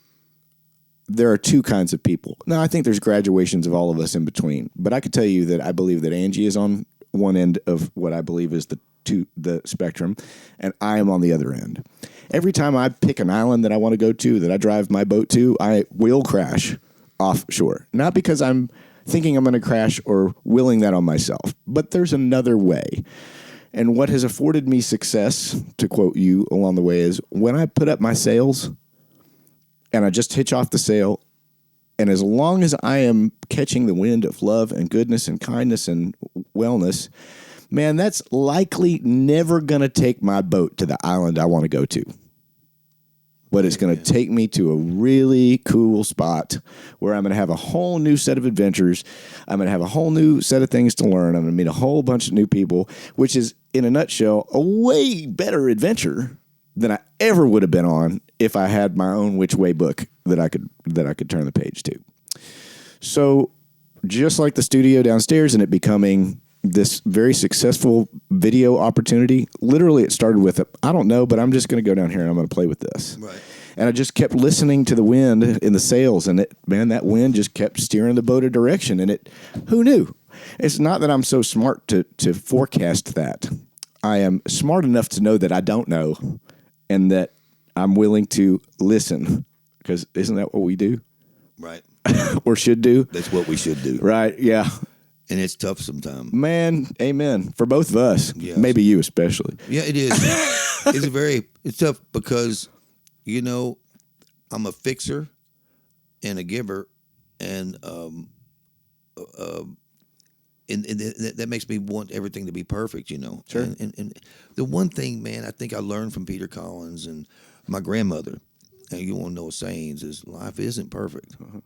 [SPEAKER 3] there are two kinds of people. Now, I think there's graduations of all of us in between, but I could tell you that I believe that Angie is on one end of what I believe is the spectrum, and I am on the other end. Every time I pick an island that I want to go to, that I drive my boat to, I will crash offshore. Not because I'm thinking I'm going to crash or willing that on myself, but there's another way. And what has afforded me success, to quote you along the way, is when I put up my sails and I just hitch off the sail, and as long as I am catching the wind of love and goodness and kindness and wellness, man, that's likely never going to take my boat to the island I want to go to. But it's going to take me to a really cool spot where I'm going to have a whole new set of adventures. I'm going to have a whole new set of things to learn. I'm going to meet a whole bunch of new people, which is, in a nutshell, a way better adventure than I ever would have been on if I had my own which way book that I could turn the page to. So just like the studio downstairs and it becoming this very successful video opportunity, literally it started with, I don't know, but I'm just going to go down here and I'm going to play with this.
[SPEAKER 1] Right.
[SPEAKER 3] And I just kept listening to the wind in the sails, and that wind just kept steering the boat a direction. And who knew? It's not that I'm so smart to forecast that. I am smart enough to know that I don't know, and that I'm willing to listen, because isn't that what we do?
[SPEAKER 1] Right.
[SPEAKER 3] Or should do?
[SPEAKER 1] That's what we should do.
[SPEAKER 3] Right, yeah.
[SPEAKER 1] And it's tough sometimes.
[SPEAKER 3] Man, amen. For both of us.
[SPEAKER 1] Yes.
[SPEAKER 3] Maybe you especially.
[SPEAKER 1] Yeah, it is. It's tough because, I'm a fixer and a giver, and that makes me want everything to be perfect,
[SPEAKER 3] Sure.
[SPEAKER 1] And the one thing, man, I think I learned from Peter Collins and my grandmother, and you want to know sayings, is life isn't perfect.
[SPEAKER 3] Uh-huh.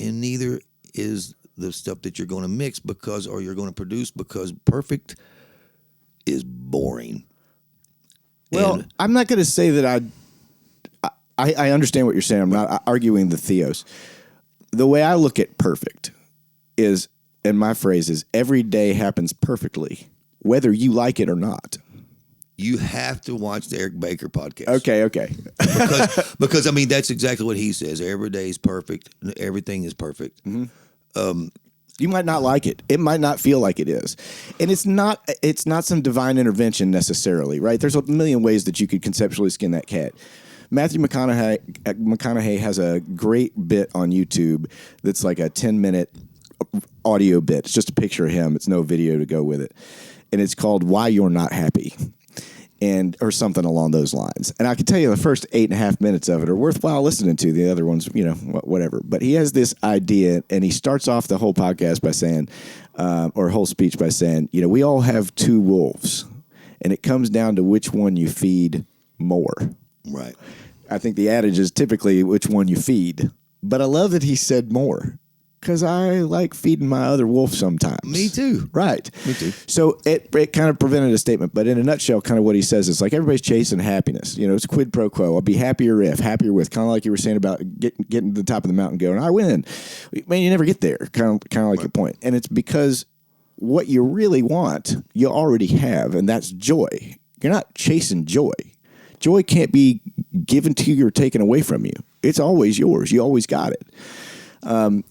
[SPEAKER 1] And neither is the stuff that you're going to mix or you're going to produce, because perfect is boring.
[SPEAKER 3] Well,
[SPEAKER 1] And
[SPEAKER 3] I'm not going to say that I understand what you're saying. I'm not arguing the theos. The way I look at perfect is, and my phrase is, every day happens perfectly, whether you like it or not.
[SPEAKER 1] you have to watch the Eric Baker podcast.
[SPEAKER 3] Okay.
[SPEAKER 1] because I mean, that's exactly what he says. Every day is perfect. Everything is perfect.
[SPEAKER 3] Mm-hmm. You might not like it. It might not feel like it is. And it's not some divine intervention necessarily, right? There's a million ways that you could conceptually skin that cat. Matthew McConaughey has a great bit on YouTube that's like a 10-minute audio bit. It's just a picture of him. It's no video to go with it. And it's called Why You're Not Happy, or something along those lines. And I can tell you the first 8.5 minutes of it are worthwhile listening to. The other ones, whatever. But he has this idea, and he starts off the whole podcast by saying, or whole speech by saying, we all have two wolves, and it comes down to which one you feed more.
[SPEAKER 1] Right.
[SPEAKER 3] I think the adage is typically which one you feed. But I love that he said more, Because I like feeding my other wolf sometimes.
[SPEAKER 1] Me too.
[SPEAKER 3] Right.
[SPEAKER 1] Me too.
[SPEAKER 3] So it kind of prevented a statement, but in a nutshell, kind of what he says is like everybody's chasing happiness. You know, it's quid pro quo. I'll be happier with, kind of like you were saying about getting to the top of the mountain going, I win. Man, you never get there, kind of like your point. And it's because what you really want, you already have, and that's joy. You're not chasing joy. Joy can't be given to you or taken away from you. It's always yours. You always got it.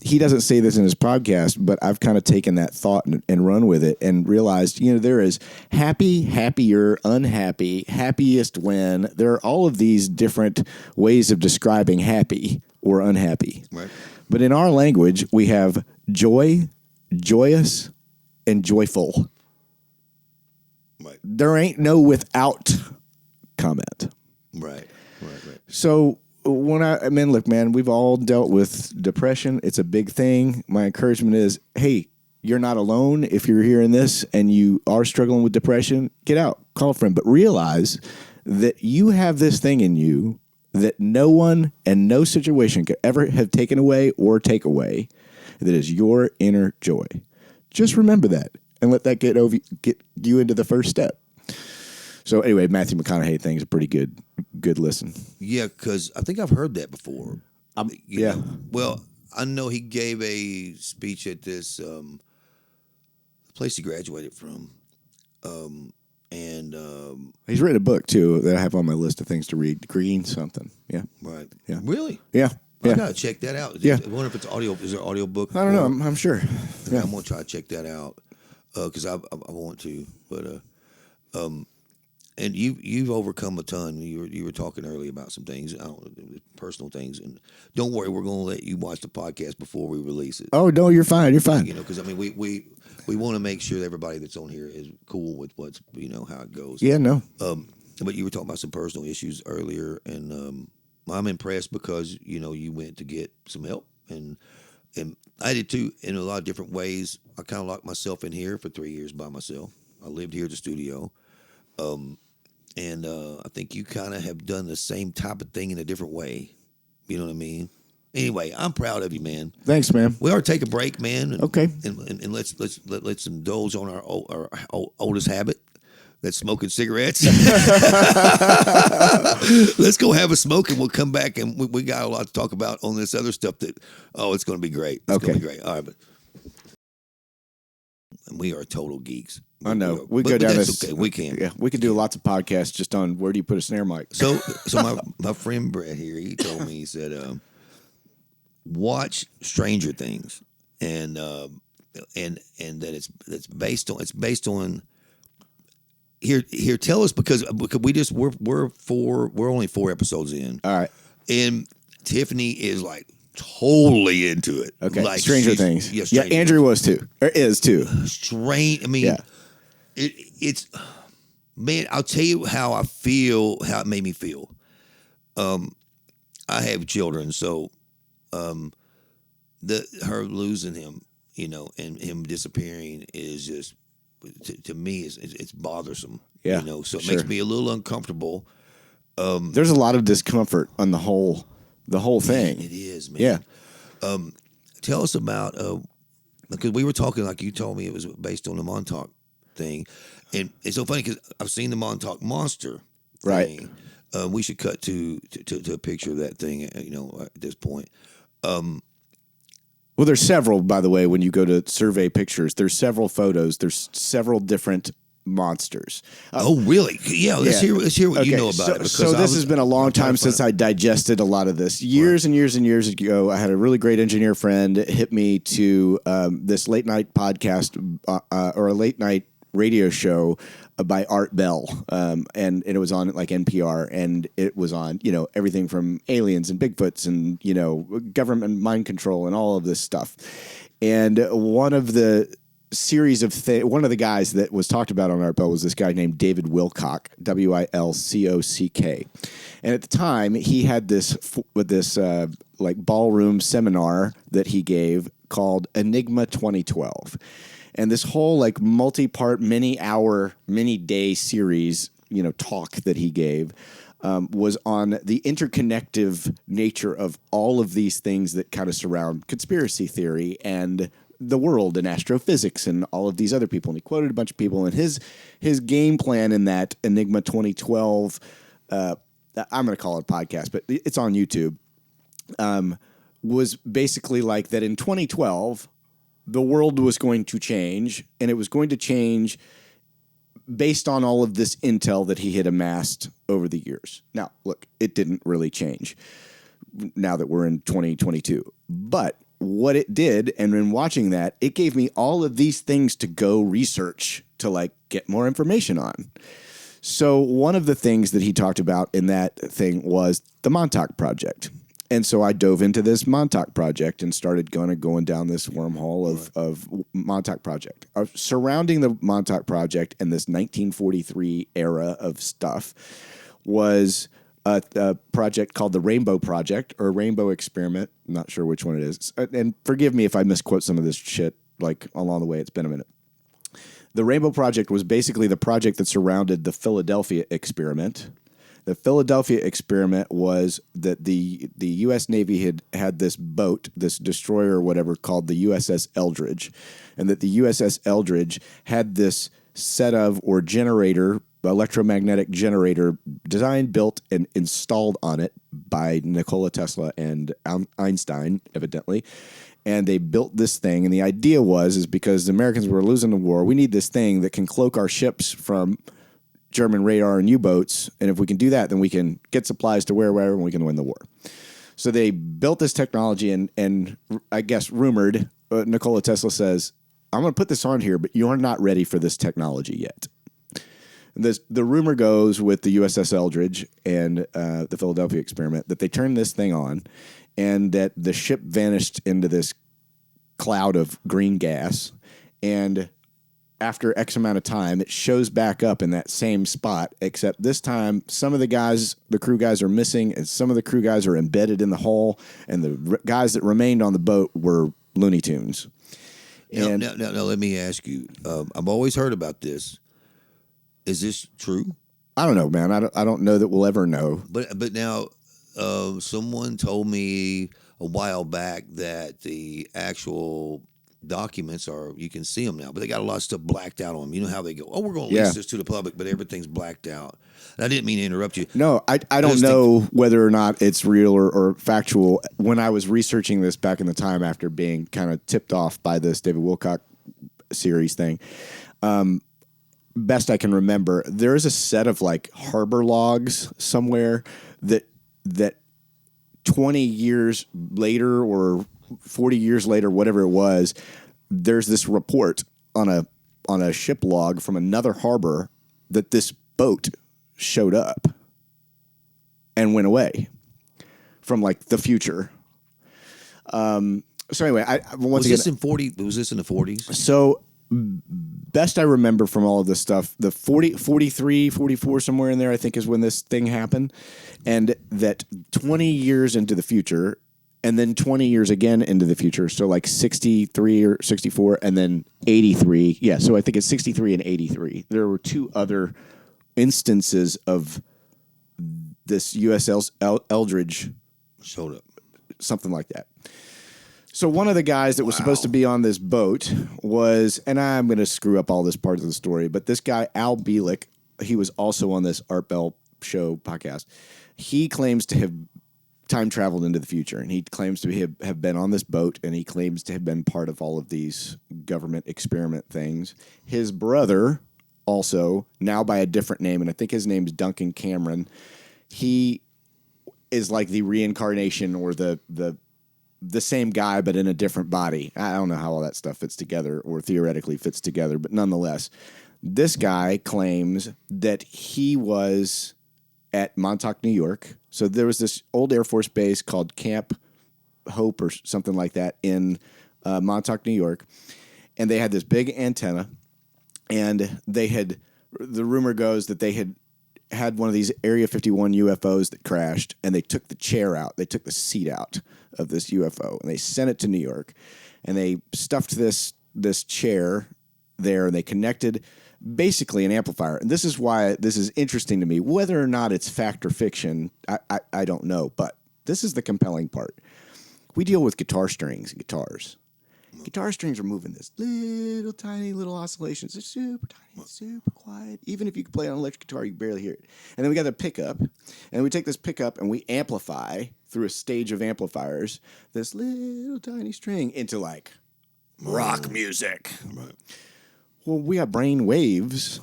[SPEAKER 3] He doesn't say this in his podcast, but I've kind of taken that thought and run with it and realized, you know, there is happy, happier, unhappy, happiest when. There are all of these different ways of describing happy or unhappy.
[SPEAKER 1] Right.
[SPEAKER 3] But in our language, we have joy, joyous, and joyful.
[SPEAKER 1] Right.
[SPEAKER 3] There ain't no without comment.
[SPEAKER 1] Right.
[SPEAKER 3] So look, man, we've all dealt with depression. It's a big thing. My encouragement is, hey, you're not alone. If you're hearing this and you are struggling with depression, get out, call a friend, but realize that you have this thing in you that no one and no situation could ever have taken away or take away. That is your inner joy. Just remember that and let that get you into the first step. So anyway, Matthew McConaughey thing's a pretty good listen.
[SPEAKER 1] Yeah, because I think I've heard that before. You know. Well, I know he gave a speech at this place he graduated from.
[SPEAKER 3] He's written a book, too, that I have on my list of things to read. Green something. Yeah.
[SPEAKER 1] Right.
[SPEAKER 3] Yeah.
[SPEAKER 1] Really?
[SPEAKER 3] Yeah.
[SPEAKER 1] I gotta check that out.
[SPEAKER 3] Yeah.
[SPEAKER 1] I wonder if it's audio. Is there an audio book?
[SPEAKER 3] I don't know. I'm sure. Yeah.
[SPEAKER 1] I'm gonna try to check that out because I want to. But and you've overcome a ton. You were talking earlier about some things, personal things, and don't worry, we're gonna let you watch the podcast before we release it.
[SPEAKER 3] Oh no, you're fine. You're fine.
[SPEAKER 1] You know, because I mean, we want to make sure that everybody that's on here is cool with what's how it goes.
[SPEAKER 3] Yeah. No.
[SPEAKER 1] But you were talking about some personal issues earlier, and I'm impressed because you went to get some help, and I did too in a lot of different ways. I kind of locked myself in here for 3 years by myself. I lived here at the studio. And I think you kind of have done the same type of thing in a different way. You know what I mean? Anyway, I'm proud of you, man.
[SPEAKER 3] Thanks, man.
[SPEAKER 1] We ought to take a break, man. And,
[SPEAKER 3] Okay.
[SPEAKER 1] And let's indulge on our oldest habit. That's smoking cigarettes. Let's go have a smoke, and we'll come back, and we got a lot to talk about on this other stuff that, it's going to be great. It's going to be great. All right, but we are total geeks.
[SPEAKER 3] I know.
[SPEAKER 1] But
[SPEAKER 3] go down
[SPEAKER 1] that's
[SPEAKER 3] this.
[SPEAKER 1] okay. We can.
[SPEAKER 3] Yeah, we could do lots of podcasts just on where do you put a snare mic.
[SPEAKER 1] So my friend Brett here, he told me, he said, watch Stranger Things, and that it's based on. Here, tell us because we're only 4 episodes in.
[SPEAKER 3] All right.
[SPEAKER 1] And Tiffany is like totally into it.
[SPEAKER 3] Okay.
[SPEAKER 1] Like
[SPEAKER 3] Stranger Things.
[SPEAKER 1] Yeah,
[SPEAKER 3] Andrew was too. Or is too.
[SPEAKER 1] Strange. I mean,
[SPEAKER 3] Yeah.
[SPEAKER 1] It's man. I'll tell you how I feel. How it made me feel. I have children, so her losing him, and him disappearing is just to me it's bothersome.
[SPEAKER 3] Yeah.
[SPEAKER 1] So it makes me a little uncomfortable.
[SPEAKER 3] There's a lot of discomfort on the whole thing.
[SPEAKER 1] It is, man.
[SPEAKER 3] Yeah.
[SPEAKER 1] Tell us about because we were talking, like you told me it was based on the Montauk thing, and it's so funny because I've seen the Montauk Monster thing.
[SPEAKER 3] Right.
[SPEAKER 1] We should cut to a picture of that thing. At this point.
[SPEAKER 3] Well, there's several, by the way. When you go to survey pictures, there's several photos. There's several different monsters.
[SPEAKER 1] Oh, really? Yeah. Let's hear what you know about it.
[SPEAKER 3] So this has been a long time since I digested a lot of this. Years and years and years ago, I had a really great engineer friend hit me to this late night podcast or a late night radio show by Art Bell, and it was on like NPR, and it was on everything from aliens and Bigfoots and government mind control and all of this stuff. And one of the series of one of the guys that was talked about on Art Bell was this guy named David Wilcock, Wilcock, and at the time he had this like ballroom seminar that he gave called Enigma 2012. And this whole like multi-part, many-hour, many-day series, talk that he gave was on the interconnective nature of all of these things that kind of surround conspiracy theory and the world and astrophysics and all of these other people. And he quoted a bunch of people. And his game plan in that Enigma 2012, I'm going to call it a podcast, but it's on YouTube, was basically like that in 2012, the world was going to change, and it was going to change based on all of this intel that he had amassed over the years. Now, look, it didn't really change now that we're in 2022. But what it did, and in watching that, it gave me all of these things to go research to like get more information on. So one of the things that he talked about in that thing was the Montauk Project. And so I dove into this Montauk Project and started going down this wormhole of Montauk Project. Surrounding the Montauk Project and this 1943 era of stuff was a project called the Rainbow Project or Rainbow Experiment. I'm not sure which one it is. And forgive me if I misquote some of this shit like along the way. It's been a minute. The Rainbow Project was basically the project that surrounded the Philadelphia experiment. The Philadelphia experiment was that the U.S. Navy had this boat, this destroyer or whatever, called the USS Eldridge, and that the USS Eldridge had this set of or generator, electromagnetic generator, designed, built, and installed on it by Nikola Tesla and Einstein, evidently. And they built this thing, and the idea is because the Americans were losing the war, we need this thing that can cloak our ships from German radar and U-boats, and if we can do that, then we can get supplies to wherever, and we can win the war. So they built this technology, and I guess rumored, Nikola Tesla says, I'm going to put this on here, but you're not ready for this technology yet. And the rumor goes with the USS Eldridge and the Philadelphia experiment that they turned this thing on, and that the ship vanished into this cloud of green gas, and after X amount of time, it shows back up in that same spot, except this time some of the crew guys are missing, and some of the crew guys are embedded in the hull, and the guys that remained on the boat were Looney Tunes.
[SPEAKER 1] Now, let me ask you. I've always heard about this. Is this true?
[SPEAKER 3] I don't know, man. I don't know that we'll ever know.
[SPEAKER 1] But now, someone told me a while back that the actual documents you can see them now, but they got a lot of stuff blacked out on them. You know how they go, we're going to release this to the public, but everything's blacked out. And I didn't mean to interrupt you.
[SPEAKER 3] No, I don't know whether or not it's real or factual. When I was researching this back in the time after being kind of tipped off by this David Wilcock series thing, best I can remember, there is a set of like harbor logs somewhere that 20 years later or 40 years later, whatever it was, there's this report on a ship log from another harbor that this boat showed up and went away from like the future. So anyway,
[SPEAKER 1] was this in the 40s?
[SPEAKER 3] So best I remember from all of this stuff, the 43, 44, somewhere in there, I think is when this thing happened. And that 20 years into the future, and then 20 years again into the future, so like 63 or 64, and then 83. Yeah, so I think it's 63 and 83. There were two other instances of this USS Eldridge
[SPEAKER 1] showed up.
[SPEAKER 3] Something like that. So one of the guys that was supposed to be on this boat was, and I'm going to screw up all this part of the story, but this guy, Al Bielek, he was also on this Art Bell Show podcast. He claims to have time traveled into the future, and he claims to have been on this boat, and he claims to have been part of all of these government experiment things. His brother, also, now by a different name, and I think his name's Duncan Cameron, he is like the reincarnation or the same guy but in a different body. I don't know how all that stuff fits together or theoretically fits together, but nonetheless, this guy claims that he was at Montauk, New York. So there was this old Air Force base called Camp Hope or something like that in Montauk, New York. And they had this big antenna, and the rumor goes that they had one of these Area 51 UFOs that crashed, and they took the chair out. They took the seat out of this UFO, and they sent it to New York, and they stuffed this chair there, and they connected basically an amplifier. And this is why this is interesting to me. Whether or not it's fact or fiction, I don't know. But this is the compelling part. We deal with guitar strings and guitars. Guitar strings are moving this little tiny little oscillations. They're super tiny, super quiet. Even if you can play on an electric guitar, you can barely hear it. And then we got the pickup, and we take this pickup and we amplify through a stage of amplifiers this little tiny string into like rock music. Right. Well, we have brain waves,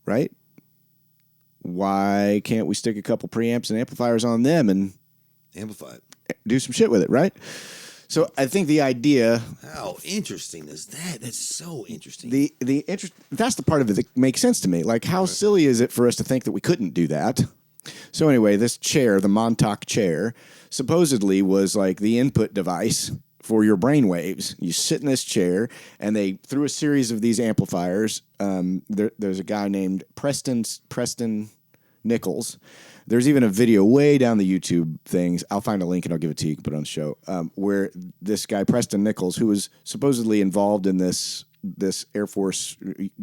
[SPEAKER 3] right? Why can't we stick a couple preamps and amplifiers on them and
[SPEAKER 1] amplify it,
[SPEAKER 3] do some shit with it, right? So I think the idea.
[SPEAKER 1] How interesting is that? That's so interesting.
[SPEAKER 3] The interest. That's the part of it that makes sense to me. Like, how silly is it for us to think that we couldn't do that? So anyway, this chair, the Montauk Chair, supposedly was like the input device for your brain waves. You sit in this chair, and they through a series of these amplifiers. There's a guy named Preston Nichols. There's even a video way down the YouTube things. I'll find a link and I'll give it to you. You can put it on the show. Where this guy, Preston Nichols, who was supposedly involved in this Air Force,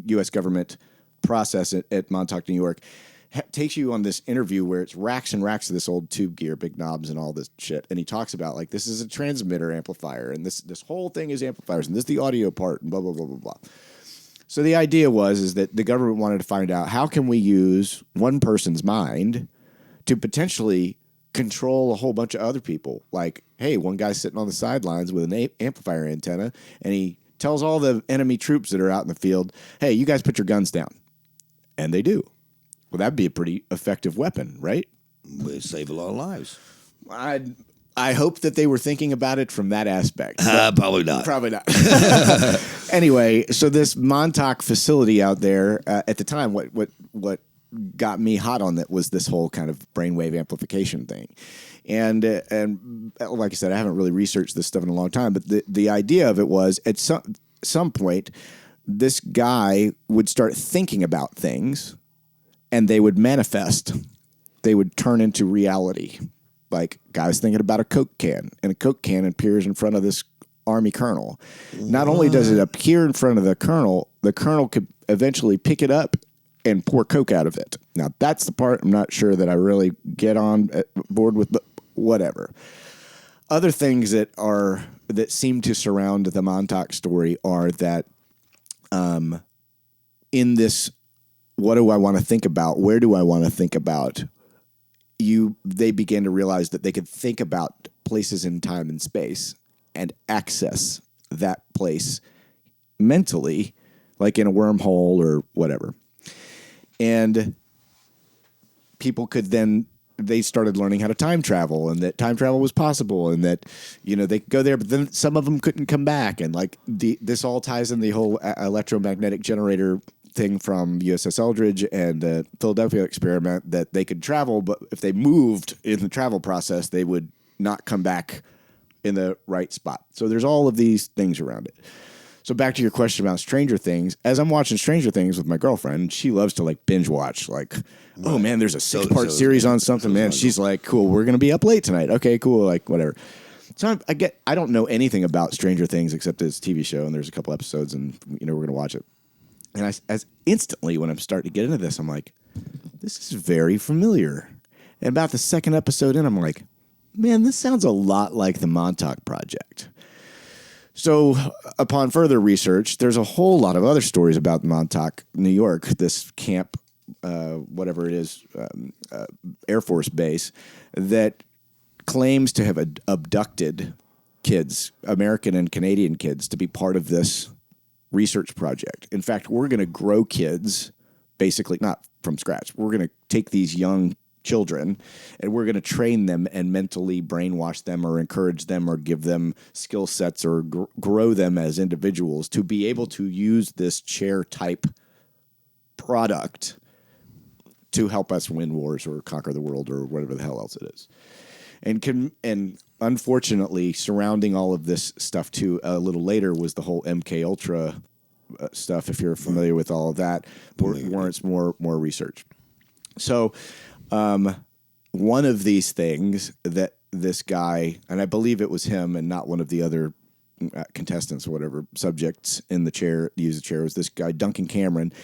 [SPEAKER 3] U.S. government process at Montauk, New York, takes you on this interview where it's racks and racks of this old tube gear, big knobs and all this shit. And he talks about, like, this is a transmitter amplifier, and this whole thing is amplifiers, and this is the audio part, and blah, blah, blah, blah, blah. So the idea is that the government wanted to find out, how can we use one person's mind to potentially control a whole bunch of other people? Like, hey, one guy's sitting on the sidelines with an amplifier antenna, and he tells all the enemy troops that are out in the field, hey, you guys put your guns down. And they do. Well, that'd be a pretty effective weapon, right?
[SPEAKER 1] Would save a lot of lives.
[SPEAKER 3] I hope that they were thinking about it from that aspect.
[SPEAKER 1] Probably not.
[SPEAKER 3] Probably not. Anyway, so this Montauk facility out there, at the time, what got me hot on that was this whole kind of brainwave amplification thing. And like I said, I haven't really researched this stuff in a long time, but the idea of it was at some point, this guy would start thinking about things and they would manifest. They would turn into reality. Like, guys thinking about a Coke can, and a Coke can appears in front of this Army colonel. Not only does it appear in front of the colonel could eventually pick it up and pour Coke out of it. Now, that's the part I'm not sure that I really get on board with, but whatever. Other things that seem to surround the Montauk story are that in this, what do I want to think about? Where do I want to think about? They began to realize that they could think about places in time and space and access that place mentally, like in a wormhole or whatever. And people could then, they started learning how to time travel, and that time travel was possible, and that, they could go there, but then some of them couldn't come back. And like this all ties in the whole electromagnetic generator thing from USS Eldridge and the Philadelphia experiment, that they could travel, but if they moved in the travel process, they would not come back in the right spot. So there's all of these things around it. So back to your question about Stranger Things, as I'm watching Stranger Things with my girlfriend, she loves to like binge watch, like, oh man, there's a 6-part series on something, man. She's like, cool, we're going to be up late tonight. Okay, cool. Like whatever. So I don't know anything about Stranger Things except it's a TV show, and there's a couple episodes, and we're going to watch it. And as instantly when I'm starting to get into this, I'm like, this is very familiar. And about the second episode in, I'm like, man, this sounds a lot like the Montauk Project. So upon further research, there's a whole lot of other stories about Montauk, New York, this camp, whatever it is, Air Force base, that claims to have abducted kids, American and Canadian kids, to be part of this research project. In fact, we're going to grow kids, basically not from scratch. We're going to take these young children and we're going to train them and mentally brainwash them or encourage them or give them skill sets or grow them as individuals to be able to use this chair type product to help us win wars or conquer the world or whatever the hell else it is. And unfortunately, surrounding all of this stuff too, a little later was the whole MK Ultra stuff. If you're familiar with all of that, warrants more research. So, one of these things that this guy, and I believe it was him and not one of the other contestants or whatever subjects in the chair, use the chair, was this guy Duncan Cameron.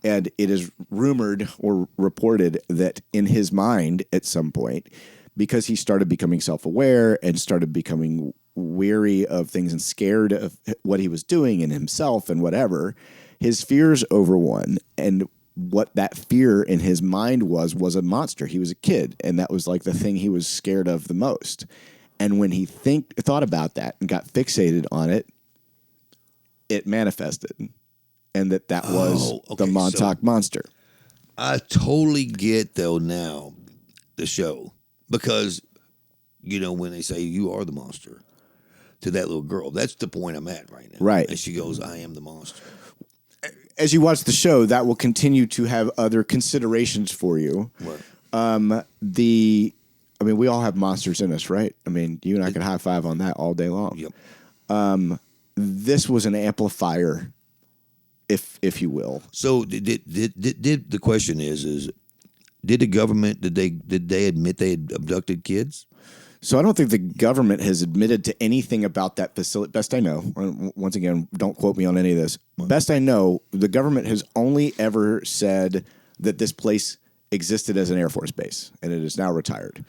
[SPEAKER 3] And it is rumored or reported that in his mind at some point, because he started becoming self-aware and started becoming weary of things and scared of what he was doing and himself and whatever, his fears overwon. And what that fear in his mind was a monster. He was a kid, and that was like the thing he was scared of the most. And when he thought about that and got fixated on it, it manifested. And that was the Montauk Monster.
[SPEAKER 1] I totally get, though, now the show. Because, when they say you are the monster to that little girl, that's the point I'm at right now.
[SPEAKER 3] Right.
[SPEAKER 1] And she goes, I am the monster.
[SPEAKER 3] As you watch the show, that will continue to have other considerations for you.
[SPEAKER 1] Right.
[SPEAKER 3] We all have monsters in us, right? I mean, you and I can high five on that all day long.
[SPEAKER 1] Yep.
[SPEAKER 3] This was an amplifier, if you will.
[SPEAKER 1] So did the question is did the government did they admit they had abducted kids?
[SPEAKER 3] So I don't think the government has admitted to anything about that facility. Best I know, once again, don't quote me on any of this. Best I know, the government has only ever said that this place existed as an Air Force base, and it is now retired.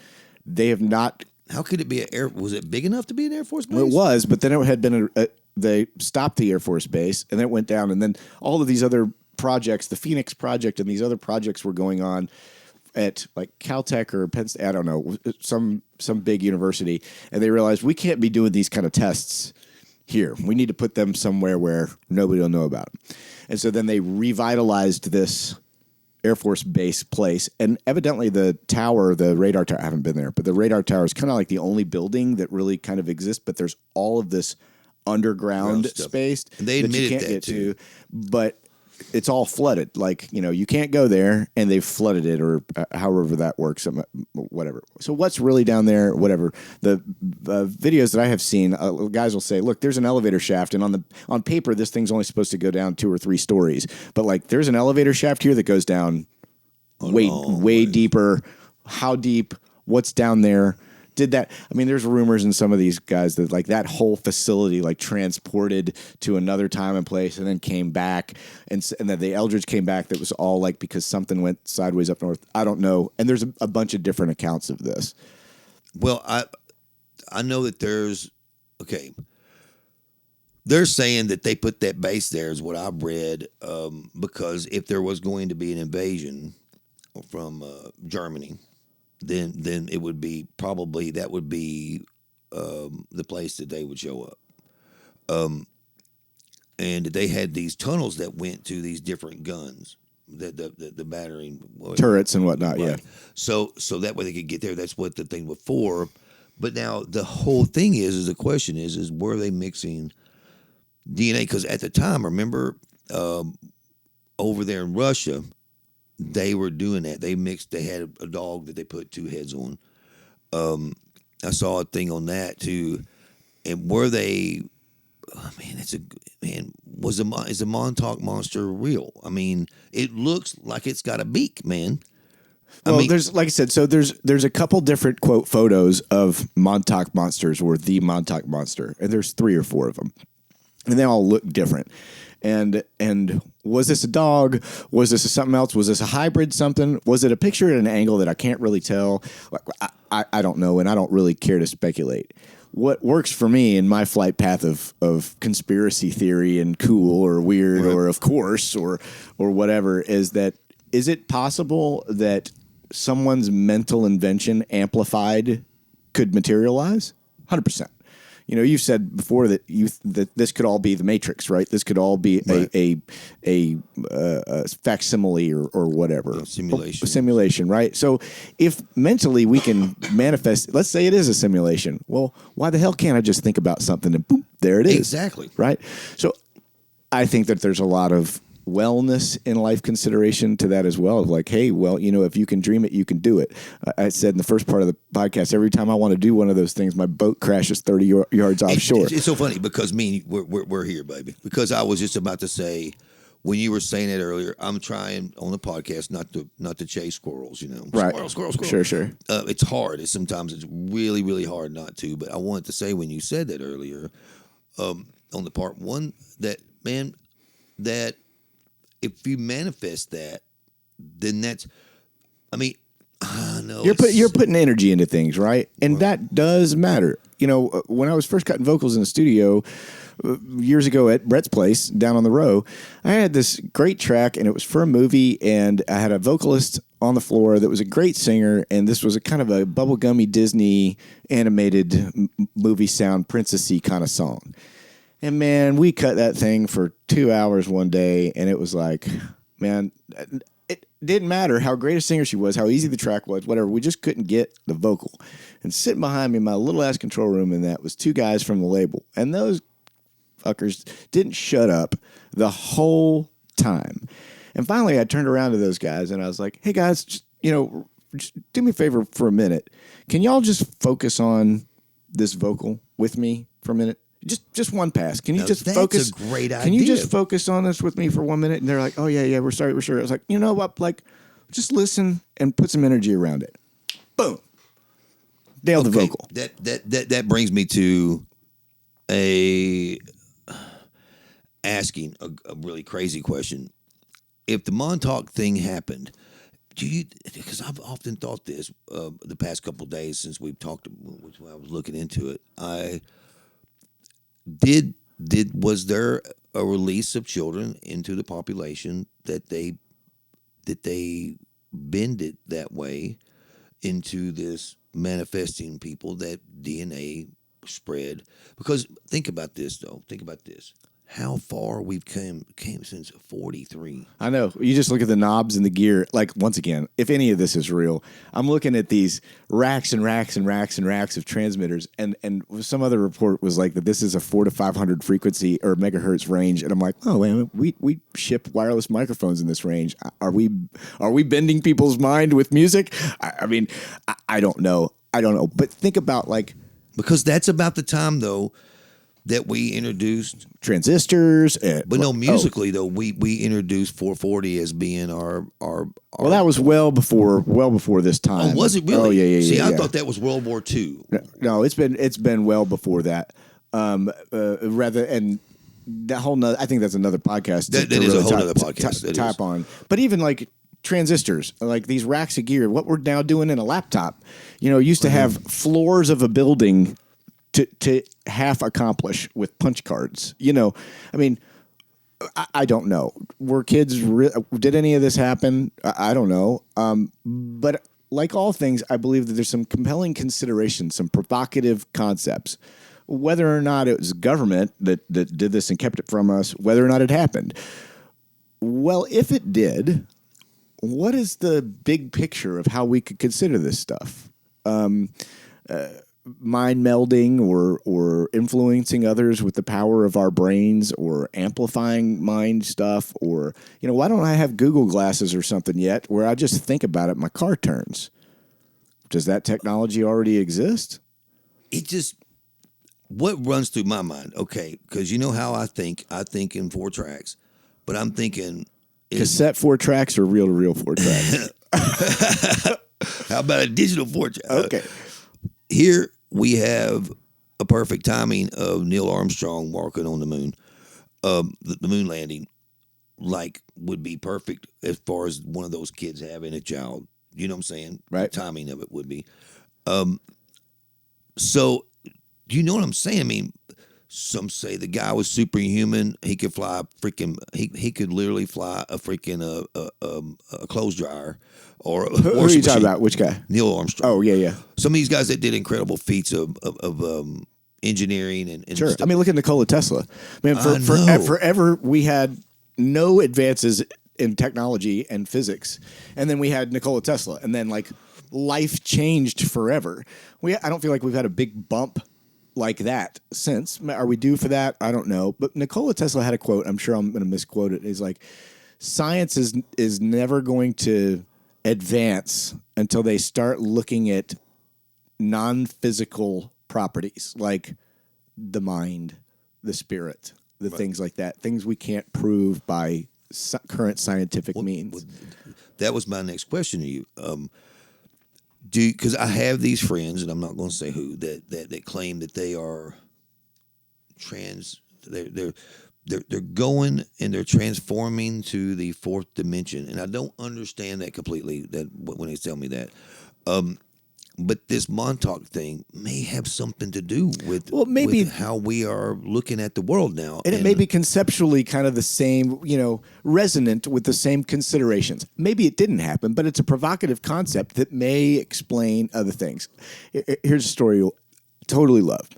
[SPEAKER 3] They have not.
[SPEAKER 1] How could it be was it big enough to be an Air Force base?
[SPEAKER 3] Well, it was, but then it had been they stopped the Air Force base, and then it went down, and then all of these other projects, the Phoenix Project, and these other projects were going on at like Caltech or Penn State, I don't know, some big university, and they realized we can't be doing these kind of tests here. We need to put them somewhere where nobody will know about them. And so then they revitalized this Air Force base place, and evidently the tower, the radar tower, I haven't been there, but the radar tower is kind of like the only building that really kind of exists, but there's all of this underground space
[SPEAKER 1] and they admitted
[SPEAKER 3] you can't
[SPEAKER 1] that
[SPEAKER 3] get
[SPEAKER 1] too.
[SPEAKER 3] to, but it's all flooded. Like, you can't go there, and they've flooded it, or however that works, whatever. So what's really down there, whatever. The videos that I have seen, guys will say, look, there's an elevator shaft, and on paper, this thing's only supposed to go down 2 or 3 stories. But, like, there's an elevator shaft here that goes down way deeper. How deep? What's down there? Did that? I mean, there's rumors in some of these guys that like that whole facility like transported to another time and place and then came back, and then the Eldridge came back. That was all like because something went sideways up north. I don't know. And there's a bunch of different accounts of this.
[SPEAKER 1] Well, I know that there's They're saying that they put that base there is what I've read because if there was going to be an invasion from Germany, then it would be probably that would be the place that they would show up. And they had these tunnels that went to these different guns, the battering
[SPEAKER 3] turrets and whatnot.
[SPEAKER 1] Right.
[SPEAKER 3] Yeah.
[SPEAKER 1] So that way they could get there. That's what the thing before. But now the whole thing is the question is were they mixing DNA? Because at the time, remember, over there in Russia, they were doing that. They had a dog that they put 2 heads on. I saw a thing on that too. And were they? Oh, man, is the Montauk Monster real? I mean, it looks like it's got a beak, man.
[SPEAKER 3] Well, there's like I said, so there's a couple different quote photos of Montauk monsters or the Montauk Monster, and there's 3 or 4 of them, and they all look different. And was this a dog? Was this something else? Was this a hybrid something? Was it a picture at an angle that I can't really tell? I don't know, and I don't really care to speculate. What works for me in my flight path of conspiracy theory and cool or weird or of course or whatever is it possible that someone's mental invention amplified could materialize? 100%. You've said before that this could all be the Matrix, right? This could all be a facsimile or whatever. Simulation, right? So if mentally we can manifest, let's say it is a simulation. Well, why the hell can't I just think about something and boom, there it is.
[SPEAKER 1] Exactly.
[SPEAKER 3] Right? So I think that there's a lot of wellness in life consideration to that as well. Of like, hey, well, if you can dream it, you can do it. I said in the first part of the podcast, every time I want to do one of those things, my boat crashes 30 yards offshore.
[SPEAKER 1] It's so funny because we're here, baby. Because I was just about to say, when you were saying it earlier, I'm trying on the podcast not to chase squirrels.
[SPEAKER 3] Right?
[SPEAKER 1] Squirrel.
[SPEAKER 3] Sure.
[SPEAKER 1] It's hard. Sometimes it's really, really hard not to. But I wanted to say when you said that earlier, on the part one, that man, that if you manifest that, then that's. I mean, I know
[SPEAKER 3] You're putting energy into things, right? And that does matter. You know, when I was first cutting vocals in the studio years ago at Brett's place down on the row, I had this great track, and it was for a movie, and I had a vocalist on the floor that was a great singer, and this was a kind of a bubblegummy Disney animated movie sound princessy kind of song. And man, we cut that thing for 2 hours one day, and it was like, man, it didn't matter how great a singer she was, how easy the track was, whatever. We just couldn't get the vocal. And sitting behind me in my little ass control room in that was 2 guys from the label. And those fuckers didn't shut up the whole time. And finally, I turned around to those guys and I was like, hey guys, just do me a favor for a minute. Can y'all just focus on this vocal with me for a minute? Just one pass. Can you just focus?
[SPEAKER 1] That's a great idea.
[SPEAKER 3] Can you just focus on this with me for 1 minute? And they're like, oh, yeah, we're sorry, we're sure. I was like, you know what? Like, just listen and put some energy around it. Boom. Nailed the vocal.
[SPEAKER 1] That brings me to asking a really crazy question. If the Montauk thing happened, because I've often thought this the past couple of days since we've talked, when I was looking into it, was there a release of children into the population that they bend it that way into this manifesting people that DNA spread? Because think about this, though. Think about this. How far we've came since 43.
[SPEAKER 3] I know. You just look at the knobs and the gear. Like, once again, if any of this is real, I'm looking at these racks and racks and racks and racks of transmitters, and some other report was like that this is a 400 to 500 frequency or megahertz range, and I'm like, oh, man, we ship wireless microphones in this range. Are we bending people's mind with music? I mean, I don't know. But think about, like,
[SPEAKER 1] because that's about the time, though, that we introduced
[SPEAKER 3] transistors.
[SPEAKER 1] But no, musically though, we introduced 440 as being our.
[SPEAKER 3] Well, that was well before this time.
[SPEAKER 1] Oh, was it really?
[SPEAKER 3] Oh, yeah.
[SPEAKER 1] See, I thought that was World War II.
[SPEAKER 3] No, it's been well before that. Rather, and that whole I think that's another podcast.
[SPEAKER 1] That is really a whole other podcast.
[SPEAKER 3] Type on, but even like transistors, like these racks of gear, what we're now doing in a laptop, used to have floors of a building to half accomplish with punch cards. I mean, I don't know. Were kids, did any of this happen? I don't know. But like all things, I believe that there's some compelling considerations, some provocative concepts. Whether or not it was government that did this and kept it from us, whether or not it happened. Well, if it did, what is the big picture of how we could consider this stuff? Mind melding or influencing others with the power of our brains, or amplifying mind stuff, or why don't I have Google glasses or something yet where I just think about it, my car turns? Does that technology already exist?
[SPEAKER 1] What runs through my mind, okay, because you know how I think in 4 tracks, but I'm thinking
[SPEAKER 3] cassette 4 tracks or reel-to-reel 4 tracks.
[SPEAKER 1] How about a digital 4 track?
[SPEAKER 3] Okay.
[SPEAKER 1] Here we have a perfect timing of Neil Armstrong walking on the moon. The moon landing, would be perfect as far as one of those kids having a child. You know what I'm saying?
[SPEAKER 3] Right.
[SPEAKER 1] The timing of it would be. So, do you know what I'm saying? I mean, some say the guy was superhuman. He could fly a freaking. He could literally fly a freaking a clothes dryer or a
[SPEAKER 3] Who are you talking about? Which guy?
[SPEAKER 1] Neil Armstrong.
[SPEAKER 3] Oh yeah.
[SPEAKER 1] Some of these guys that did incredible feats of engineering and
[SPEAKER 3] sure.
[SPEAKER 1] stuff.
[SPEAKER 3] I mean, look at Nikola Tesla. Man, forever we had no advances in technology and physics, and then we had Nikola Tesla, and then life changed forever. I don't feel like we've had a big bump like that since. Are we due for that? I don't know. But Nikola Tesla had a quote. I'm sure I'm going to misquote it. He's like, science is never going to advance until they start looking at non-physical properties like the mind, the spirit, things like that. Things we can't prove by current scientific means.
[SPEAKER 1] That was my next question to you. Because I have these friends, and I'm not going to say who, that claim that they are trans. They're they're going and they're transforming to the fourth dimension, and I don't understand that completely. That when they tell me that, but this Montauk thing may have something to do with
[SPEAKER 3] maybe
[SPEAKER 1] with how we are looking at the world now,
[SPEAKER 3] and it may be conceptually kind of the same, resonant with the same considerations. Maybe it didn't happen, but it's a provocative concept that may explain other things. Here's a story you'll totally love.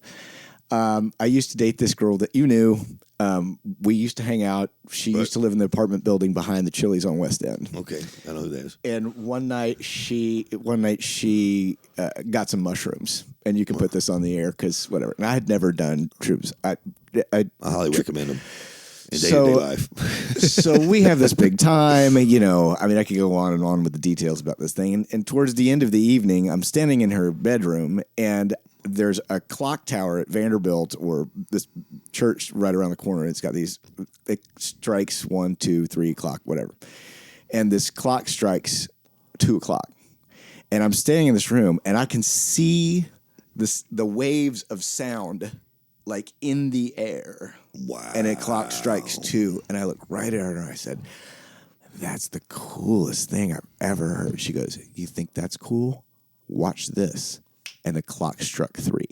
[SPEAKER 3] I used to date this girl that you knew. We used to hang out. She used to live in the apartment building behind the Chili's on West End.
[SPEAKER 1] Okay, I know who that is.
[SPEAKER 3] And one night she got some mushrooms, and you can put this on the air because whatever. And I had never done shrooms. I
[SPEAKER 1] highly recommend them in day-to-day life.
[SPEAKER 3] So we have this big time. I could go on and on with the details about this thing. And towards the end of the evening, I'm standing in her bedroom, and there's a clock tower at Vanderbilt or this church right around the corner. It's got it strikes 1, 2, 3 o'clock, whatever. And this clock strikes 2 o'clock. And I'm standing in this room and I can see the waves of sound like in the air.
[SPEAKER 1] Wow.
[SPEAKER 3] And a clock strikes 2. And I look right at her and I said, "That's the coolest thing I've ever heard." She goes, "You think that's cool? Watch this." And the clock struck 3.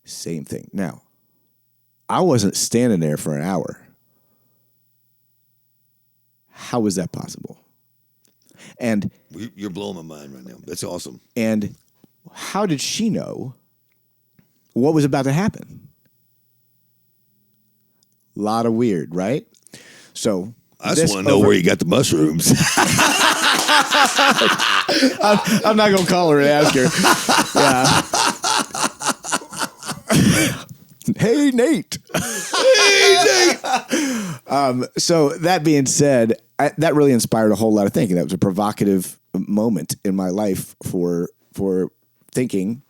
[SPEAKER 3] Same thing. Now, I wasn't standing there for an hour. How was that possible? And
[SPEAKER 1] you're blowing my mind right now. That's awesome.
[SPEAKER 3] And how did she know what was about to happen? A lot of weird, right? So
[SPEAKER 1] I just want to know where you got the mushrooms.
[SPEAKER 3] I'm not going to call her and ask her. Yeah. Hey, Nate. So that being said, that really inspired a whole lot of thinking. That was a provocative moment in my life for thinking.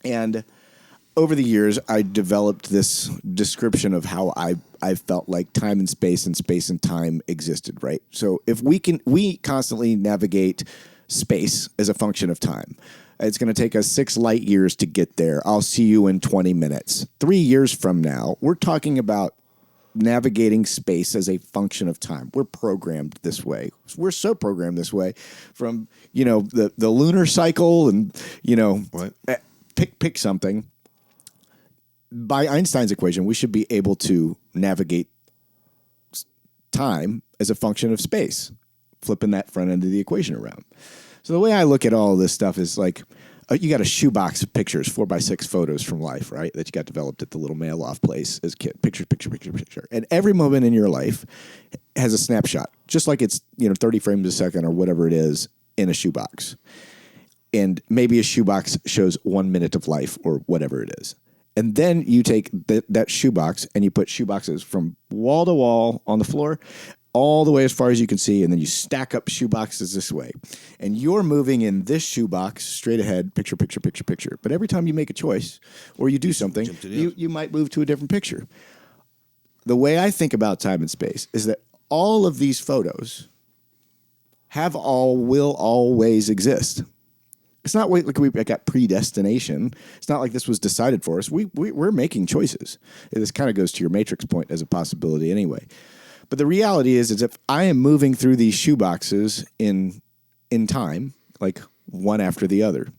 [SPEAKER 3] And over the years, I developed this description of how I felt like time and space and time existed, right? So if we constantly navigate space as a function of time. It's going to take us 6 light years to get there. I'll see you in 20 minutes. 3 years from now, we're talking about navigating space as a function of time. We're programmed this way. We're so programmed this way from, the lunar cycle and,
[SPEAKER 1] right.
[SPEAKER 3] pick something. By Einstein's equation, we should be able to navigate time as a function of space, flipping that front end of the equation around. So the way I look at all of this stuff is like, you got a shoebox of pictures, 4x6 photos from life, right? That you got developed at the little mail-off place as a kid. Picture. And every moment in your life has a snapshot, just like it's 30 frames a second or whatever it is in a shoebox. And maybe a shoebox shows 1 minute of life or whatever it is. And then you take that shoebox and you put shoeboxes from wall to wall on the floor, all the way as far as you can see, and then you stack up shoeboxes this way. And you're moving in this shoebox straight ahead, picture. But every time you make a choice or you do something, you might move to a different picture. The way I think about time and space is that all of these photos will always exist. It's not like we got predestination. It's not like this was decided for us. We're making choices. This kind of goes to your matrix point as a possibility anyway. But the reality is if I am moving through these shoeboxes in time, like one after the other,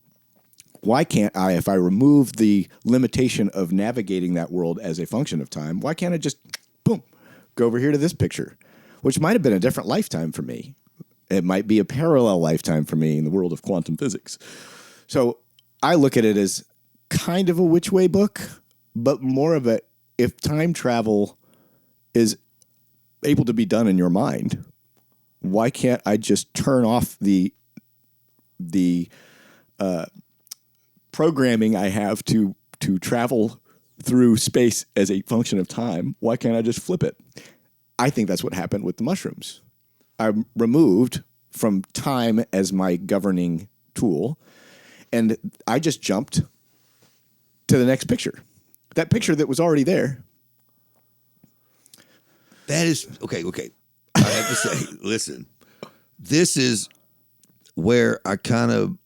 [SPEAKER 3] why can't I, if I remove the limitation of navigating that world as a function of time, why can't I just, boom, go over here to this picture, which might have been a different lifetime for me. It might be a parallel lifetime for me in the world of quantum physics. So I look at it as kind of a which way book, but more of a, if time travel is able to be done in your mind, why can't I just turn off the programming I have to travel through space as a function of time? Why can't I just flip it? I think that's what happened with the mushrooms. I'm removed from time as my governing tool, and I just jumped to the next picture. That picture that was already there.
[SPEAKER 1] That is, okay. I have to say, listen, this is where I kind of,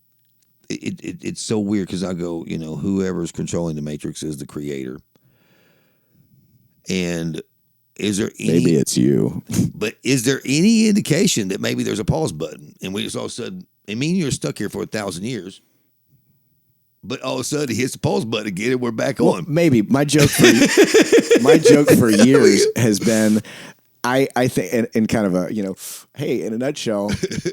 [SPEAKER 1] it's so weird because I go, whoever's controlling the Matrix is the creator. And is there any?
[SPEAKER 3] Maybe it's you.
[SPEAKER 1] But is there any indication that maybe there's a pause button, and we just all of a sudden, I mean, you're stuck here for 1,000 years, but all of a sudden he hits the pause button again, and we're back on.
[SPEAKER 3] Maybe my joke for years has been, I think, in kind of a, hey, in a nutshell,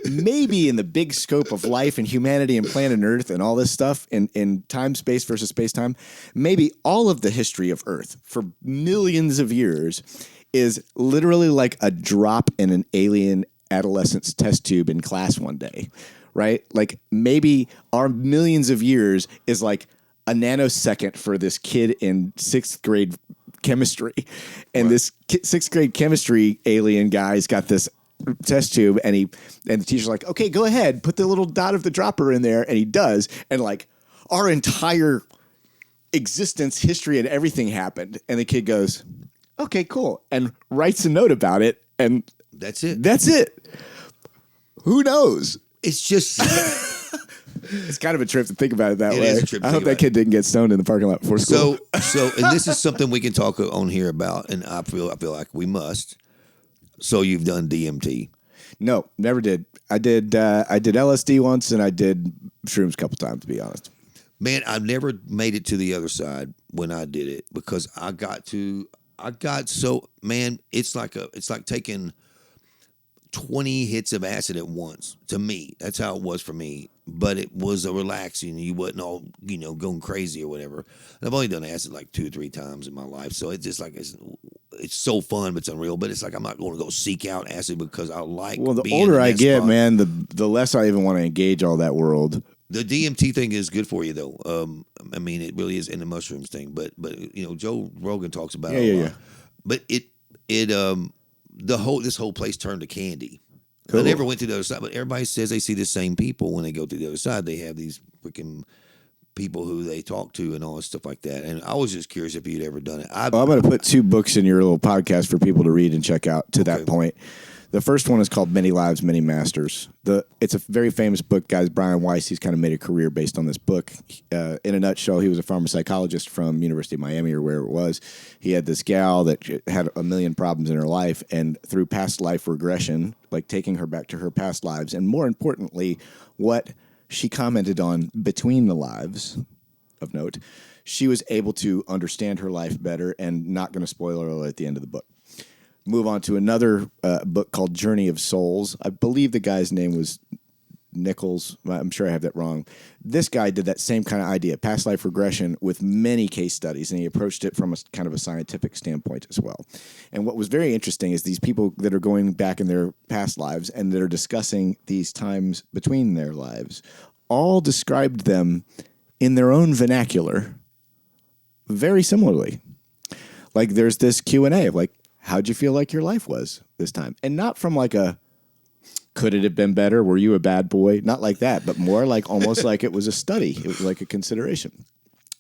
[SPEAKER 3] maybe in the big scope of life and humanity and planet Earth and all this stuff in time, space versus space time, maybe all of the history of Earth for millions of years is literally like a drop in an alien adolescent's test tube in class one day, right? Like maybe our millions of years is like a nanosecond for this kid in 6th grade chemistry. And this 6th grade chemistry alien guy's got this test tube, and the teacher's like, okay, go ahead, put the little dot of the dropper in there. And he does. And like our entire existence, history, and everything happened. And the kid goes, okay, cool. And writes a note about it. And
[SPEAKER 1] that's it.
[SPEAKER 3] That's it. Who knows?
[SPEAKER 1] It's just...
[SPEAKER 3] It's kind of a trip to think about it that way.
[SPEAKER 1] Is a trip to
[SPEAKER 3] I hope
[SPEAKER 1] think
[SPEAKER 3] that kid didn't get stoned in the parking lot before school.
[SPEAKER 1] So, and this is something we can talk on here about, and I feel like we must. So you've done DMT?
[SPEAKER 3] No, never did. I did LSD once, and I did shrooms a couple times, to be honest.
[SPEAKER 1] Man, I've never made it to the other side when I did it because it's like taking 20 hits of acid at once. To me, that's how it was for me. But it was a relaxing. You wasn't all going crazy or whatever. And I've only done acid like 2 or 3 times in my life, so it's just like it's so fun, but it's unreal. But it's like I'm not going to go seek out acid because I like.
[SPEAKER 3] Well, the
[SPEAKER 1] being
[SPEAKER 3] older
[SPEAKER 1] in
[SPEAKER 3] I
[SPEAKER 1] that
[SPEAKER 3] get,
[SPEAKER 1] spot.
[SPEAKER 3] man, the less I even want to engage all that world.
[SPEAKER 1] The DMT thing is good for you, though. I mean, it really is, in the mushrooms thing. But Joe Rogan talks about it a lot. But this whole place turned to candy. Cool. I never went to the other side, but everybody says they see the same people when they go to the other side. They have these freaking people who they talk to and all this stuff like that. And I was just curious if you'd ever done it.
[SPEAKER 3] I'm going to put 2 books in your little podcast for people to read and check out to that point. The first one is called Many Lives, Many Masters. It's a very famous book, guys. Brian Weiss, he's kind of made a career based on this book. In a nutshell, he was a pharmapsychologist from University of Miami or where it was. He had this gal that had a million problems in her life, and through past life regression, like taking her back to her past lives, and more importantly, what she commented on between the lives, of note, she was able to understand her life better, and not going to spoil her at the end of the book. Move on to another book called Journey of Souls. I believe the guy's name was Nichols. I'm sure I have that wrong. This guy did that same kind of idea, past life regression, with many case studies, and he approached it from a kind of a scientific standpoint as well. And what was very interesting is these people that are going back in their past lives and that are discussing these times between their lives all described them in their own vernacular very similarly. Like there's this Q&A of like, how'd you feel like your life was this time? And not from like could it have been better? Were you a bad boy? Not like that, but more like almost like it was a study. It was like a consideration.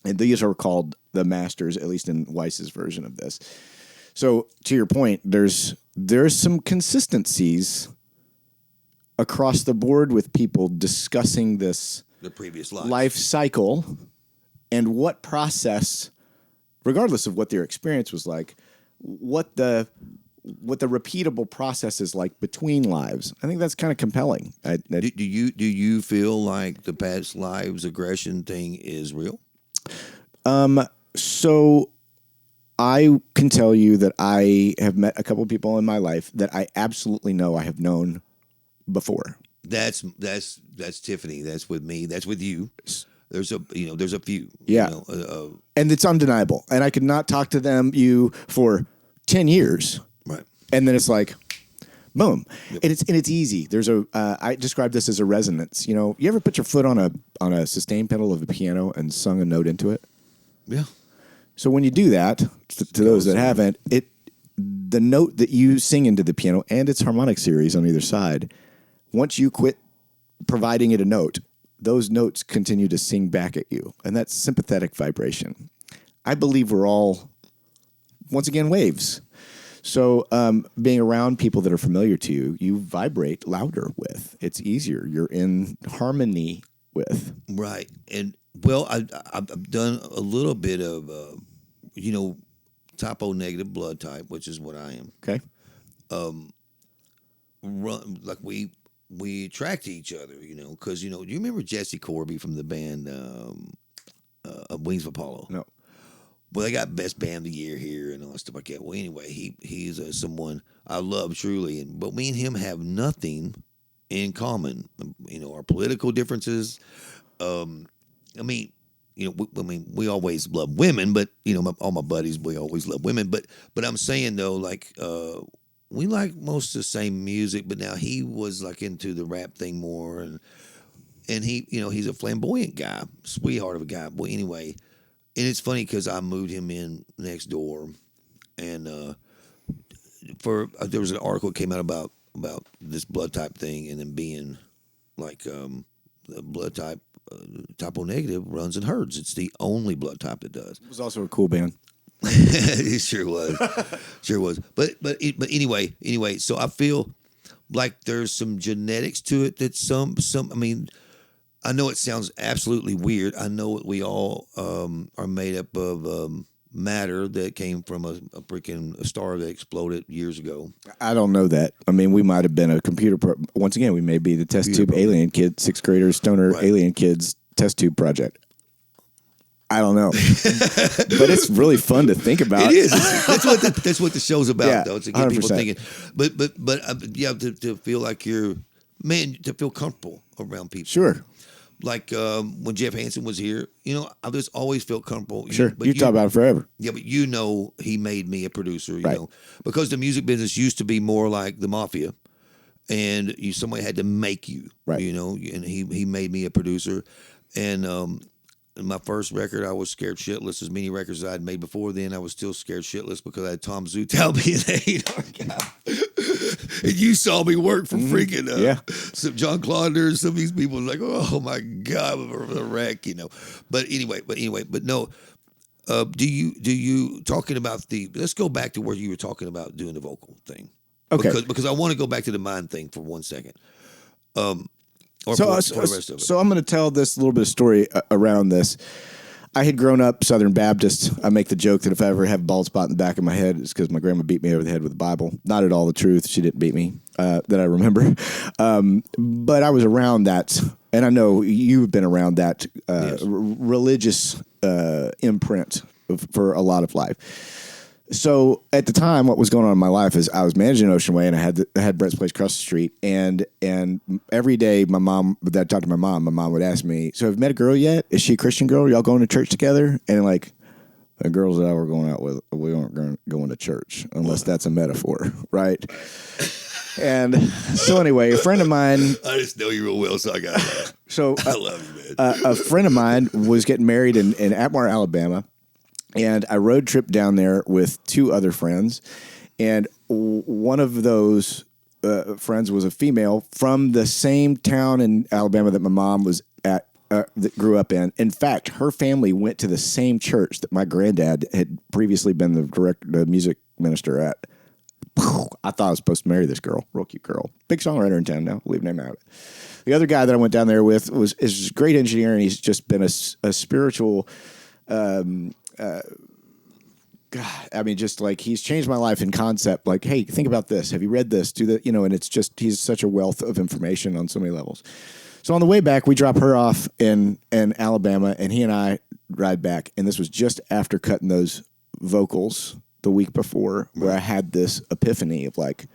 [SPEAKER 3] And these are called the masters, at least in Weiss's version of this. So to your point, there's some consistencies across the board with people discussing the
[SPEAKER 1] previous
[SPEAKER 3] life cycle and what process, regardless of what their experience was like, what the repeatable process is like between lives. I think that's kind of compelling.
[SPEAKER 1] Do you feel like the past lives aggression thing is real?
[SPEAKER 3] So I can tell you that I have met a couple of people in my life that I absolutely know I have known before.
[SPEAKER 1] That's Tiffany. That's with me. That's with you. There's a few.
[SPEAKER 3] Yeah. And it's undeniable. And I could not talk to you for 10 years.
[SPEAKER 1] Right.
[SPEAKER 3] And then it's like, boom.
[SPEAKER 1] Yep.
[SPEAKER 3] And it's easy. There's I describe this as a resonance. You ever put your foot on a sustain pedal of a piano and sung a note into it?
[SPEAKER 1] Yeah.
[SPEAKER 3] So when you do that, to those that haven't, the note that you sing into the piano and its harmonic series on either side, once you quit providing it a note, those notes continue to sing back at you. And that's sympathetic vibration. I believe we're all, once again, waves. So being around people that are familiar to you, you vibrate louder with. It's easier. You're in harmony with.
[SPEAKER 1] Right. And, well, I've done a little bit of, typo negative blood type, which is what I am.
[SPEAKER 3] Okay.
[SPEAKER 1] Like we attract each other, because you remember Jesse Corby from the band Wings of Apollo?
[SPEAKER 3] No.
[SPEAKER 1] Well, they got best band of the year here and all that stuff like that. Well, anyway, he's someone I love truly, but me and him have nothing in common. Our political differences. We always love women, but all my buddies, we always love women. But I'm saying though, like we like most of the same music, but now he was like into the rap thing more, and he, he's a flamboyant guy, sweetheart of a guy. Well, anyway. And it's funny because I moved him in next door, and there was an article that came out about this blood type thing, and then being like the blood type typo negative runs in herds. It's the only blood type that does.
[SPEAKER 3] It was also a cool band.
[SPEAKER 1] It sure was, sure was. But anyway. So I feel like there's some genetics to it that some. I mean. I know it sounds absolutely weird. I know we all are made up of matter that came from a freaking star that exploded years ago.
[SPEAKER 3] I don't know that. I mean, we might have been a computer. Once again, we may be the test tube alien kid, 6th graders, stoner alien kids test tube project. I don't know, but it's really fun to think about.
[SPEAKER 1] It is. That's what the show's about, though. To get
[SPEAKER 3] 100%.
[SPEAKER 1] people thinking. But to feel like to feel comfortable around people.
[SPEAKER 3] Sure.
[SPEAKER 1] Like when Jeff Hansen was here, I just always felt comfortable.
[SPEAKER 3] Sure, you talk about it forever.
[SPEAKER 1] Yeah, but he made me a producer,
[SPEAKER 3] Right.
[SPEAKER 1] because the music business used to be more like the mafia, and somebody had to make you,
[SPEAKER 3] right.
[SPEAKER 1] And he made me a producer, and my first record, I was scared shitless. As many records I'd made before then, I was still scared shitless because I had Tom Zutaut being the A&R guy. And you saw me work for freaking some John Claunder and some of these people. Like, oh my God, the wreck, But anyway, no. Do you talking about let's go back to where you were talking about doing the vocal thing.
[SPEAKER 3] Okay.
[SPEAKER 1] Because I want to go back to the mind thing for 1 second. For
[SPEAKER 3] the
[SPEAKER 1] rest of it.
[SPEAKER 3] So I'm going to tell this little bit of story around this. I had grown up Southern Baptist. I make the joke that if I ever have a bald spot in the back of my head, it's because my grandma beat me over the head with the Bible. Not at all the truth. She didn't beat me that I remember. But I was around that, and I know you've been around that
[SPEAKER 1] Yes.
[SPEAKER 3] religious imprint for a lot of life. So at the time, what was going on in my life is I was managing Ocean Way, and I had Brett's Place across the street. And every day, that I talked to my mom would ask me, "So have you met a girl yet? Is she a Christian girl? Y'all going to church together?" And like the girls that I were going out with, we aren't going to church unless that's a metaphor, right? And so anyway, a friend of mine.
[SPEAKER 1] I just know you real well, so I got it.
[SPEAKER 3] So
[SPEAKER 1] I love you, man.
[SPEAKER 3] A friend of mine was getting married in Atmar, Alabama. And I road tripped down there with 2 other friends, and one of those friends was a female from the same town in Alabama that my mom was at, that grew up in. In fact, her family went to the same church that my granddad had previously been the music minister at. I thought I was supposed to marry this girl, real cute girl, big songwriter in town now. Leave name out of it. The other guy that I went down there with is a great engineer, and he's just been a spiritual. God, I mean, just like he's changed my life in concept. Like, hey, think about this. Have you read this? Do that, and it's just he's such a wealth of information on so many levels. So on the way back, we drop her off in Alabama, and he and I ride back. And this was just after cutting those vocals the week before, where I had this epiphany of like,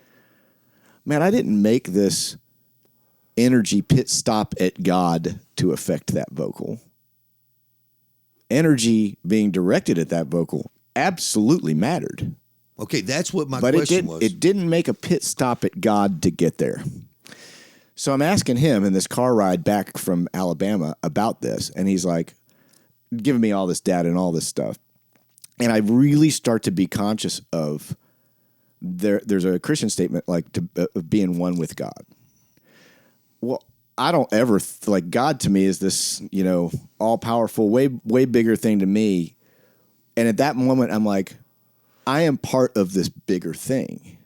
[SPEAKER 3] man, I didn't make this energy pit stop at God to affect that vocal. Energy being directed at that vocal absolutely mattered.
[SPEAKER 1] Okay, that's what my
[SPEAKER 3] But
[SPEAKER 1] question was.
[SPEAKER 3] It didn't make a pit stop at God to get there. So I'm asking him in this car ride back from Alabama about this, and he's like giving me all this data and all this stuff. And I really start to be conscious of there's a Christian statement like of being one with God. Well, I don't ever like God to me is this, all powerful, way bigger thing to me. And at that moment, I'm like, I am part of this bigger thing.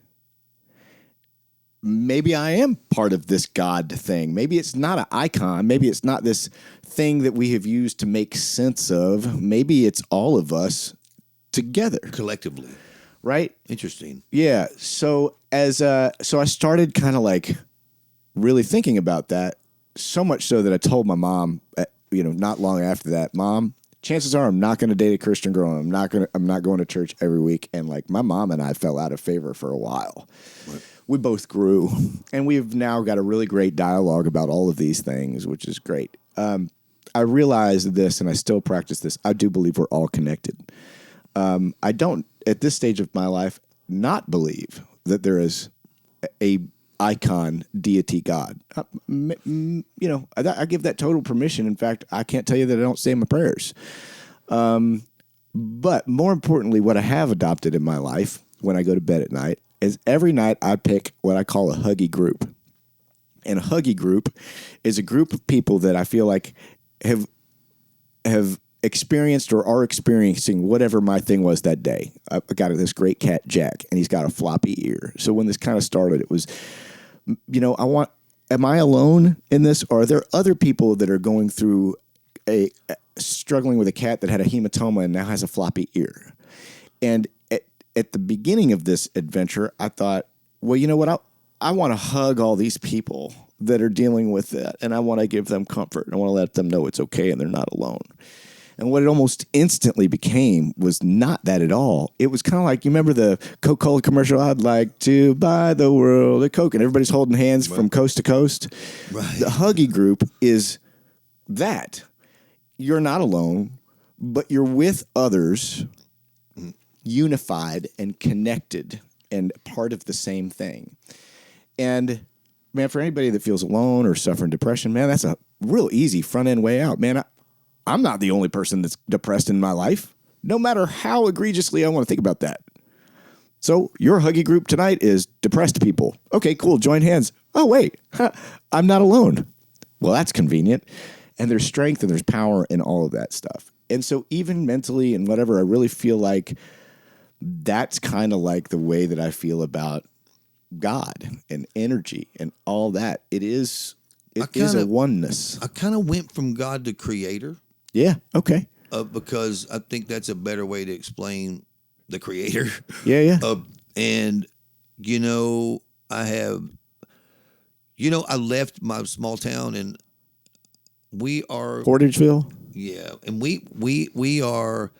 [SPEAKER 3] Maybe I am part of this God thing. Maybe it's not an icon. Maybe it's not this thing that we have used to make sense of. Maybe it's all of us together,
[SPEAKER 1] collectively.
[SPEAKER 3] right?
[SPEAKER 1] Interesting.
[SPEAKER 3] Yeah. So so I started kind of like really thinking about that, so much so that I told my mom, not long after that, Mom, chances are I'm not going to date a Christian girl. And I'm not going to church every week. And like my mom and I fell out of favor for a while.
[SPEAKER 1] Right.
[SPEAKER 3] We both grew, and we've now got a really great dialogue about all of these things, which is great. I realized this, and I still practice this. I do believe we're all connected. I don't, at this stage of my life, not believe that there is a icon deity God. I give that total permission. In fact, I can't tell you that I don't say my prayers. But more importantly, what I have adopted in my life when I go to bed at night is every night I pick what I call a huggy group. And a huggy group is a group of people that I feel like have experienced or are experiencing whatever my thing was that day. I got this great cat, Jack, and he's got a floppy ear. So when this kind of started, it was, am I alone in this? Or are there other people that are going through struggling with a cat that had a hematoma and now has a floppy ear? And at the beginning of this adventure, I thought, well, you know what? I want to hug all these people that are dealing with that, and I want to give them comfort. I want to let them know it's okay and they're not alone. And what it almost instantly became was not that at all. It was kind of like, you remember the Coca-Cola commercial, I'd like to buy the world of Coke, and everybody's holding hands from coast to coast.
[SPEAKER 1] Right.
[SPEAKER 3] The huggy group is that. You're not alone, but you're with others, unified and connected and part of the same thing. And man, for anybody that feels alone or suffering depression, man, that's a real easy front end way out. Man, I'm not the only person that's depressed in my life, no matter how egregiously I want to think about that. So your huggy group tonight is depressed people. Okay, cool. Join hands. Oh, wait, I'm not alone. Well, that's convenient. And there's strength and there's power in all of that stuff. And so even mentally and whatever, I really feel like that's kind of like the way that I feel about God and energy and all that. It is a oneness.
[SPEAKER 1] I kind of went from God to creator.
[SPEAKER 3] Yeah. Okay.
[SPEAKER 1] Because I think that's a better way to explain the creator.
[SPEAKER 3] Yeah. Yeah.
[SPEAKER 1] And, I left my small town and we are
[SPEAKER 3] Portageville.
[SPEAKER 1] Yeah. And we are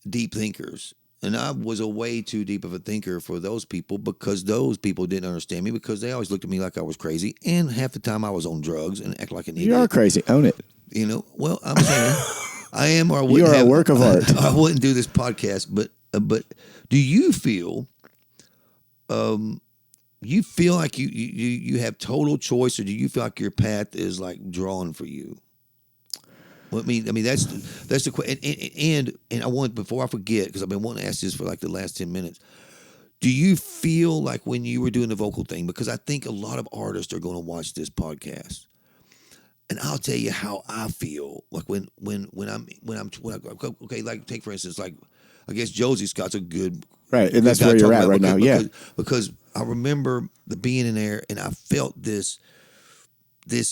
[SPEAKER 1] deep thinkers. And I was a way too deep of a thinker for those people because those people didn't understand me because they always looked at me like I was crazy. And half the time I was on drugs and act like an idiot.
[SPEAKER 3] You are crazy. Own it.
[SPEAKER 1] Well, I'm saying I am, or I wouldn't.
[SPEAKER 3] You are
[SPEAKER 1] have,
[SPEAKER 3] a work of art.
[SPEAKER 1] I wouldn't do this podcast. But do you feel, you feel like you have total choice, or do you feel like your path is like drawn for you? Well, I mean that's the question. And I want, before I forget, because I've been wanting to ask this for like the last 10 minutes. Do you feel like when you were doing the vocal thing, because I think a lot of artists are going to watch this podcast, and I'll tell you how I feel like when I'm okay, like take for instance, like I guess Josie Scott's a good
[SPEAKER 3] right, and that's where you're at right now, yeah.
[SPEAKER 1] Because I remember being in there and I felt this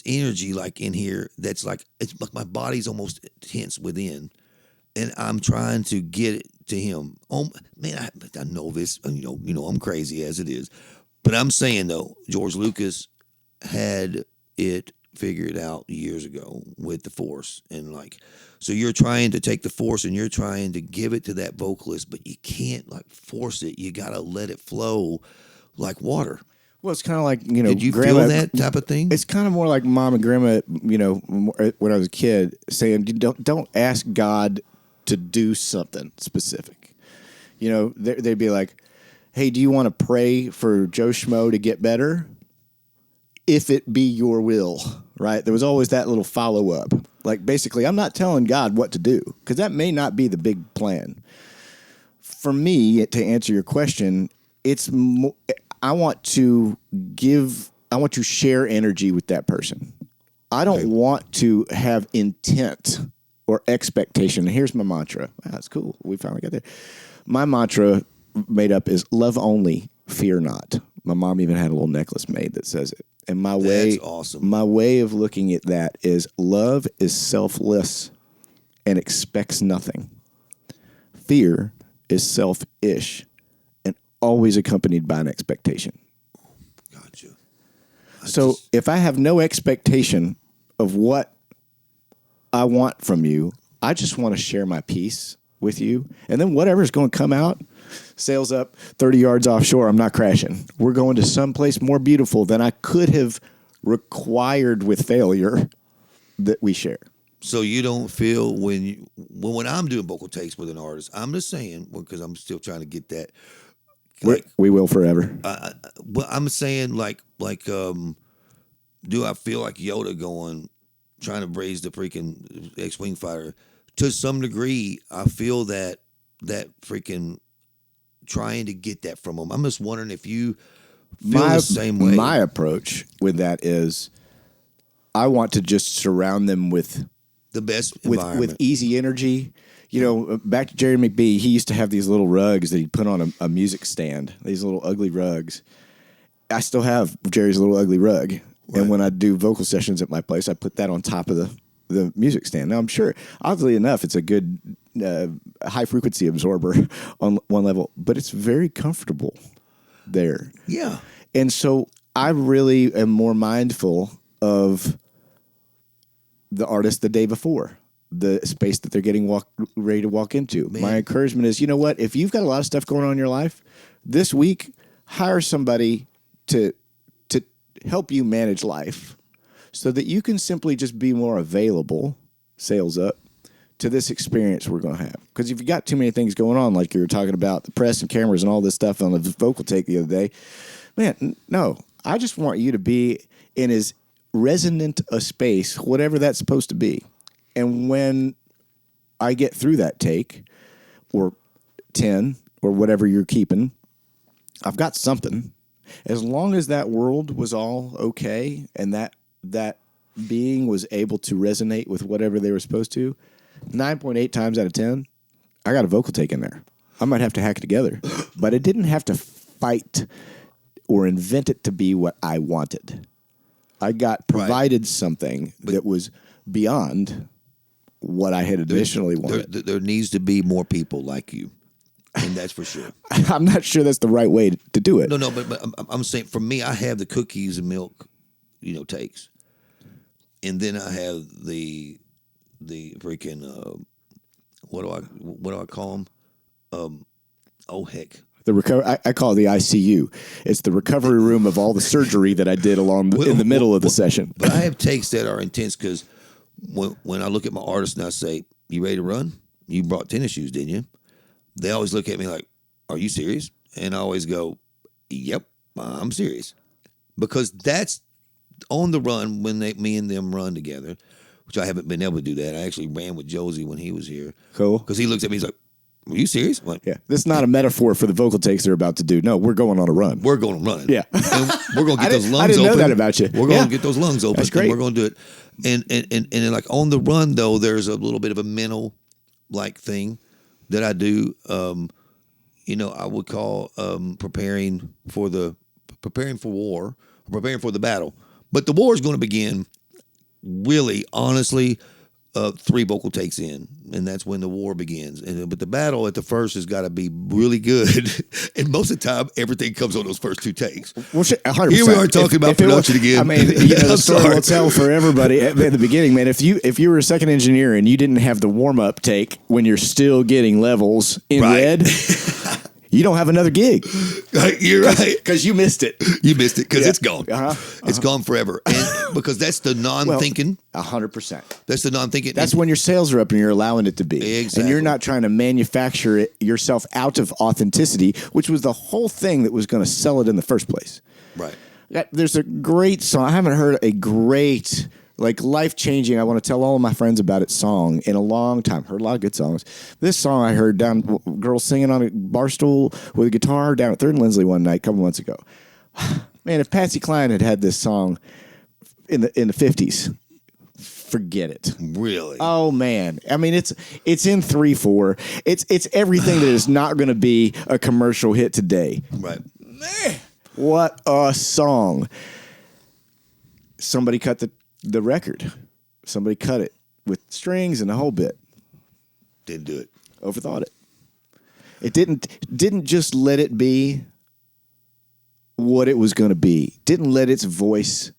[SPEAKER 1] energy like in here that's like, it's like my body's almost tense within, and I'm trying to get it to him. Oh man, I know this. I'm crazy as it is, but I'm saying though, George Lucas had it figured out years ago with the Force, and like, so you're trying to take the Force and you're trying to give it to that vocalist, but you can't like force it. You gotta let it flow like water.
[SPEAKER 3] Well, it's kind of like,
[SPEAKER 1] Did you
[SPEAKER 3] grandma,
[SPEAKER 1] feel that type of thing?
[SPEAKER 3] It's kind of more like mom and grandma, when I was a kid, saying, don't ask God to do something specific. They'd be like, hey, do you want to pray for Joe Schmo to get better? If it be your will, right? There was always that little follow-up. Like, basically, I'm not telling God what to do, because that may not be the big plan. For me, to answer your question, it's I want to share energy with that person. I don't want to have intent or expectation. And here's my mantra. Wow, that's cool. We finally got there. My mantra made up is love only, fear not. My mom even had a little necklace made that says it. And
[SPEAKER 1] that's awesome.
[SPEAKER 3] My way of looking at that is love is selfless and expects nothing. Fear is selfish and always accompanied by an expectation.
[SPEAKER 1] Gotcha.
[SPEAKER 3] So if I have no expectation of what I want from you, I just want to share my peace with you. And then whatever's going to come out, sails up 30 yards offshore, I'm not crashing. We're going to someplace more beautiful than I could have required with failure that we share.
[SPEAKER 1] So you don't feel when I'm doing vocal takes with an artist, I'm just saying, because I'm still trying to get that. Like,
[SPEAKER 3] We will forever.
[SPEAKER 1] well, I'm saying do I feel like Yoda trying to raise the freaking X-Wing fighter? To some degree, I feel that freaking trying to get that from them. I'm just wondering if you feel the same way.
[SPEAKER 3] My approach with that is I want to just surround them with
[SPEAKER 1] the best environment.
[SPEAKER 3] With easy energy. You know, back to Jerry McBee, he used to have these little rugs that he'd put on a music stand, these little ugly rugs. I still have Jerry's little ugly rug. Right. And when I do vocal sessions at my place, I put that on top of the music stand. Now, I'm sure, oddly enough, it's a good high-frequency absorber on one level, but it's very comfortable there.
[SPEAKER 1] Yeah.
[SPEAKER 3] And so I really am more mindful of the artist the day before, the space that they're getting ready to walk into. Man. My encouragement is, you know what? If you've got a lot of stuff going on in your life, this week, hire somebody to help you manage life so that you can simply just be more available, sails up, to this experience we're going to have. Because if you got too many things going on, like you were talking about, the press and cameras and all this stuff on the vocal take the other day, man, no. I just want you to be in as resonant a space, whatever that's supposed to be. And when I get through that take, or 10, or whatever you're keeping, I've got something. As long as that world was all okay, and that being was able to resonate with whatever they were supposed to, 9.8 times out of 10, I got a vocal take in there. I might have to hack it together, but I didn't have to fight or invent it to be what I wanted. I got provided something that was beyond what I had initially wanted.
[SPEAKER 1] There needs to be more people like you, and that's for sure.
[SPEAKER 3] I'm not sure that's the right way to do it.
[SPEAKER 1] No, but I'm saying for me, I have the cookies and milk, takes, and then I have the freaking what do I call them? Oh heck.
[SPEAKER 3] I call it the ICU. It's the recovery room of all the surgery that I did in the middle of the session.
[SPEAKER 1] But I have takes that are intense because when I look at my artist and I say, "You ready to run? You brought tennis shoes, didn't you?" They always look at me like, "Are you serious?" And I always go, "Yep, I'm serious," because that's on the run when me and them run together, which I haven't been able to do that. I actually ran with Josie when he was here.
[SPEAKER 3] Cool.
[SPEAKER 1] Because he looks at me, he's like, "Are you serious?" I'm like,
[SPEAKER 3] yeah, this is not a metaphor for the vocal takes they're about to do. No, we're going on a run.
[SPEAKER 1] We're going running.
[SPEAKER 3] Yeah.
[SPEAKER 1] And we're going to get those lungs open.
[SPEAKER 3] I didn't know that about you.
[SPEAKER 1] We're going to get those lungs open.
[SPEAKER 3] That's great.
[SPEAKER 1] And we're going to do it. And then like on the run, though, there's a little bit of a mental like thing that I do. I would call preparing for war, preparing for the battle. But the war is going to begin really, honestly, 3 vocal takes in, and that's when the war begins. But the battle at the first has got to be really good, and most of the time, everything comes on those first 2 takes.
[SPEAKER 3] Well, 100%.
[SPEAKER 1] Here we are talking about production again.
[SPEAKER 3] I mean, the story will tell for everybody at the beginning, man. If you were a second engineer and you didn't have the warm up take when you're still getting levels in red. You don't have another gig.
[SPEAKER 1] You're right.
[SPEAKER 3] Because you missed it.
[SPEAKER 1] You missed it because it's gone.
[SPEAKER 3] Uh-huh.
[SPEAKER 1] It's gone forever. And because that's the non-thinking.
[SPEAKER 3] 100%.
[SPEAKER 1] That's the non-thinking.
[SPEAKER 3] That's when your sales are up and you're allowing it to be.
[SPEAKER 1] Exactly.
[SPEAKER 3] And you're not trying to manufacture it yourself out of authenticity, which was the whole thing that was going to sell it in the first place.
[SPEAKER 1] Right.
[SPEAKER 3] There's a great song. I haven't heard a great, life-changing, I want to tell all of my friends about it song in a long time. Heard a lot of good songs. This song I heard girls singing on a bar stool with a guitar down at 3rd and Lindsley one night a couple months ago. Man, if Patsy Cline had this song in the 50s, forget it.
[SPEAKER 1] Really?
[SPEAKER 3] Oh man. I mean, it's in 3/4. It's everything that is not going to be a commercial hit today.
[SPEAKER 1] Right.
[SPEAKER 3] Man, what a song. Somebody cut the record. Somebody cut it with strings and the whole bit.
[SPEAKER 1] Didn't do it.
[SPEAKER 3] Overthought it. It didn't just let it be what it was going to be. Didn't let its voice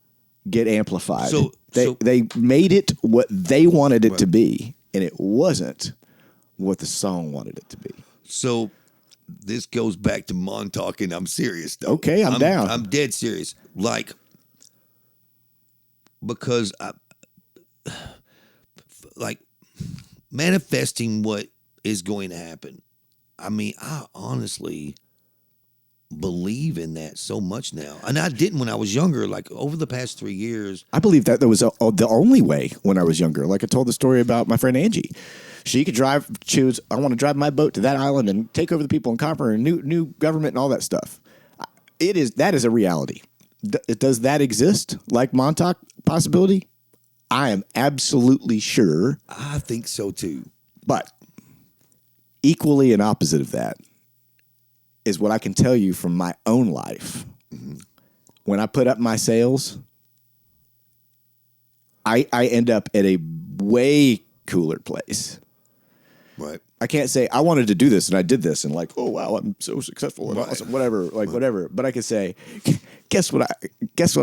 [SPEAKER 3] get amplified. They made it what they wanted it to be, and it wasn't what the song wanted it to be.
[SPEAKER 1] So this goes back to Montauk, and I'm serious though.
[SPEAKER 3] Okay, I'm down.
[SPEAKER 1] I'm dead serious. Because manifesting what is going to happen. I mean, I honestly believe in that so much now, and I didn't when I was younger. Like over the past 3 years,
[SPEAKER 3] I believe that was the only way when I was younger. Like I told the story about my friend Angie. She could choose. I want to drive my boat to that island and take over the people and conquer a new government and all that stuff. That is a reality. Does that exist? Like Montauk possibility? I am absolutely sure.
[SPEAKER 1] I think so too.
[SPEAKER 3] But equally and opposite of that is what I can tell you from my own life. Mm-hmm. When I put up my sails, I end up at a way cooler place.
[SPEAKER 1] Right.
[SPEAKER 3] I can't say I wanted to do this and I did this and like, oh wow, I'm so successful and awesome, whatever, whatever. But I could say, guess what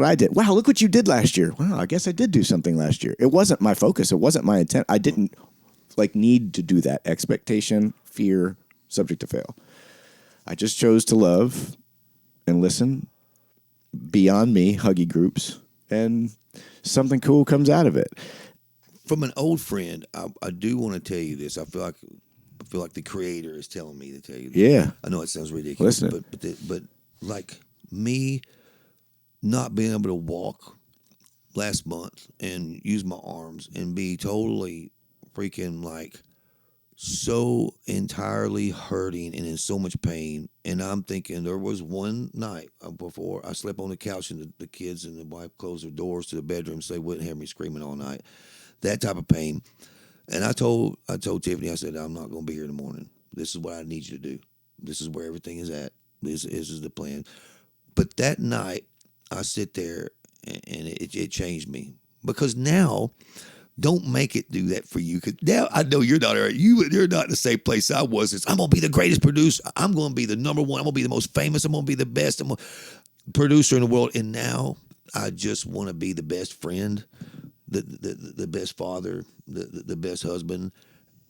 [SPEAKER 3] I did? Wow, look what you did last year. Wow, I guess I did do something last year. It wasn't my focus. It wasn't my intent. I didn't need to do that. Expectation, fear, subject to fail. I just chose to love and listen beyond me, huggy groups, and something cool comes out of it.
[SPEAKER 1] From an old friend, I do want to tell you this. I feel like the Creator is telling me to tell you this.
[SPEAKER 3] Yeah.
[SPEAKER 1] I know it sounds ridiculous, but like me not being able to walk last month and use my arms and be totally freaking like so entirely hurting and in so much pain. And I'm thinking there was one night before I slept on the couch and the kids and the wife closed their doors to the bedroom so they wouldn't hear me screaming all night. That type of pain. And I told Tiffany, I said, I'm not going to be here in the morning. This is what I need you to do. This is where everything is at. This is the plan. But that night, I sit there and it changed me. Because now, don't make it do that for you. Because now I know you're not you're not in the same place I was. I'm going to be the greatest producer. I'm going to be the number one. I'm going to be the most famous. I'm going to be the best producer in the world. And now I just want to be the best friend, the best father, the best husband,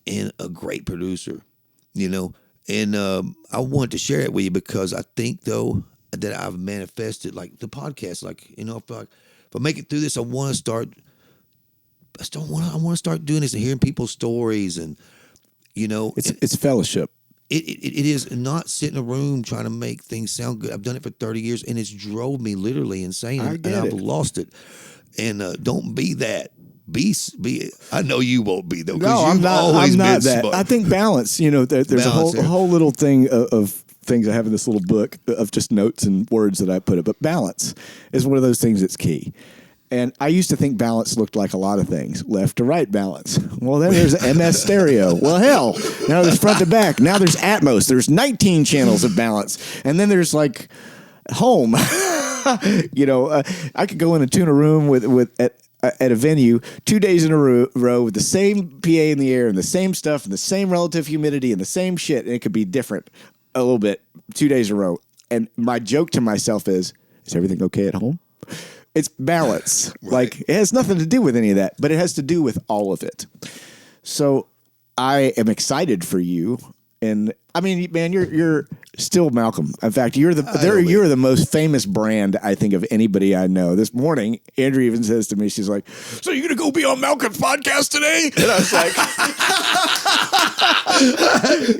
[SPEAKER 1] and a great producer, And I wanted to share it with you because I think, though, that I've manifested, like the podcast, if I make it through this, I want to start doing this and hearing people's stories and,
[SPEAKER 3] It's fellowship.
[SPEAKER 1] It is not sit in a room trying to make things sound good. I've done it for 30 years, and it's drove me literally insane, and I've lost it. And don't be that. Be. I know you won't be though.
[SPEAKER 3] No, I'm not. I'm not that. Smart. I think balance. There's balance, a whole little thing of things I have in this little book of just notes and words that I put it. But balance is one of those things that's key. And I used to think balance looked like a lot of things, left to right balance. Well, then there's MS stereo. Well, hell, now there's front to back. Now there's Atmos. There's 19 channels of balance, and then there's like home. I could go in and tune a room at a venue 2 days in a row with the same PA in the air and the same stuff and the same relative humidity and the same shit, and it could be different a little bit 2 days in a row. And my joke to myself is everything okay at home? It's balance. Right. Like, it has nothing to do with any of that, but it has to do with all of it. So I am excited for you. And I mean, man, you're still Malcolm. In fact, you're the most famous brand, I think, of anybody I know. This morning, Andrea even says to me, she's like, "So you're gonna go be on Malcolm's podcast today?" And I was like,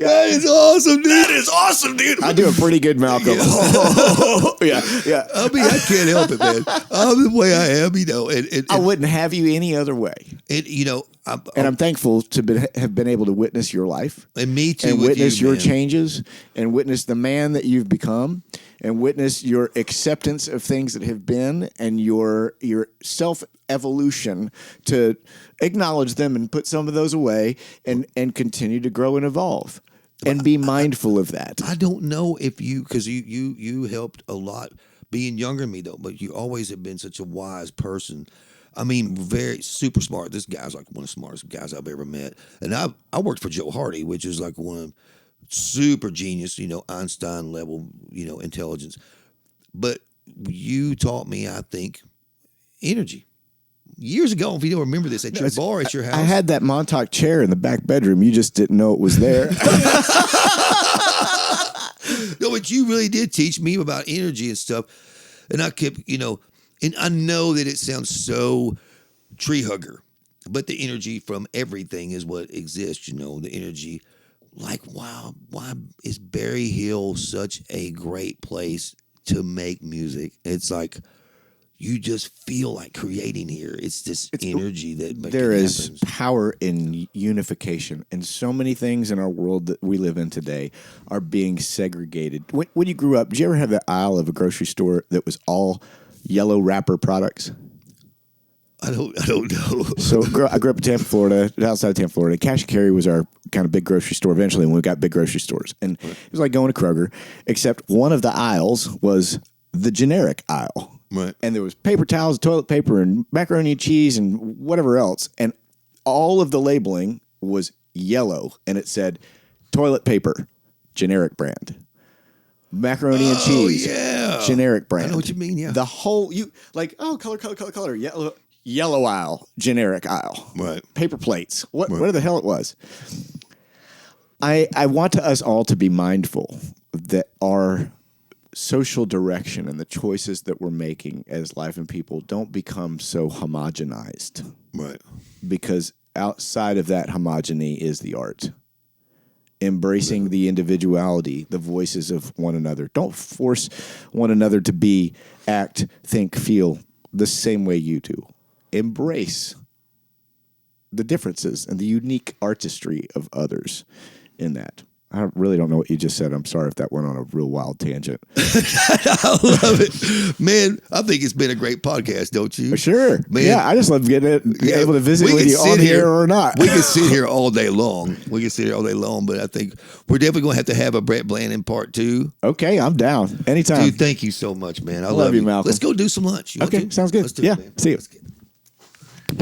[SPEAKER 1] "That is awesome, dude. That is awesome, dude."
[SPEAKER 3] I do a pretty good Malcolm. Yeah.
[SPEAKER 1] I mean, I can't help it, man. I'm the way I am, And
[SPEAKER 3] I wouldn't have you any other way. I'm thankful to have been able to witness your life,
[SPEAKER 1] and me too,
[SPEAKER 3] and witness your
[SPEAKER 1] man.
[SPEAKER 3] Changes, and witness the man that you've become, and witness your acceptance of things that have been, and your self evolution to acknowledge them and put some of those away, and continue to grow and evolve, and be mindful of that.
[SPEAKER 1] I don't know if because you helped a lot being younger than me though, but you always have been such a wise person. I mean, very super smart. This guy's like one of the smartest guys I've ever met. And I worked for Joe Hardy, which is like one of super genius, Einstein level, intelligence. But you taught me, I think, energy. Years ago, if you don't remember this, at your bar at your house.
[SPEAKER 3] I had that Montauk chair in the back bedroom. You just didn't know it was there.
[SPEAKER 1] No, but you really did teach me about energy and stuff. And I kept, and I know that it sounds so tree hugger, but the energy from everything is what exists, the energy. Like, wow, why is Berry Hill such a great place to make music? It's like, you just feel like creating here. It's this energy that
[SPEAKER 3] there is power in unification, and so many things in our world that we live in today are being segregated. When you grew up, did you ever have that aisle of a grocery store that was all yellow wrapper products?
[SPEAKER 1] I don't know.
[SPEAKER 3] So I grew up in Tampa, Florida, outside of Tampa, Florida. Cash and Carry was our kind of big grocery store eventually when we got big grocery stores. And it was like going to Kroger, except one of the aisles was the generic aisle.
[SPEAKER 1] Right.
[SPEAKER 3] And there was paper towels, toilet paper, and macaroni and cheese and whatever else. And all of the labeling was yellow. And it said toilet paper, generic brand. Macaroni and cheese, generic brand.
[SPEAKER 1] I know what you mean, yeah.
[SPEAKER 3] The whole, color, yellow aisle, generic aisle.
[SPEAKER 1] Right.
[SPEAKER 3] Paper plates, whatever the hell it was. I want us all to be mindful that our social direction and the choices that we're making as life and people don't become so homogenized.
[SPEAKER 1] Right.
[SPEAKER 3] Because outside of that homogeny is the art. Embracing the individuality, the voices of one another. Don't force one another to be, act, think, feel the same way you do. Embrace the differences and the unique artistry of others in that. I really don't know what you just said. I'm sorry if that went on a real wild tangent.
[SPEAKER 1] I love it. Man, I think it's been a great podcast, don't you?
[SPEAKER 3] Sure.
[SPEAKER 1] Man,
[SPEAKER 3] yeah, I just love getting able to visit with you on here or not.
[SPEAKER 1] We can sit here all day long. But I think we're definitely going to have a Brett Blanden part 2.
[SPEAKER 3] Okay, I'm down. Anytime.
[SPEAKER 1] Dude, thank you so much, man. I
[SPEAKER 3] love you, Malcolm.
[SPEAKER 1] Let's go do some lunch.
[SPEAKER 3] Okay, sounds good.
[SPEAKER 1] Let's do it, man.
[SPEAKER 3] See you.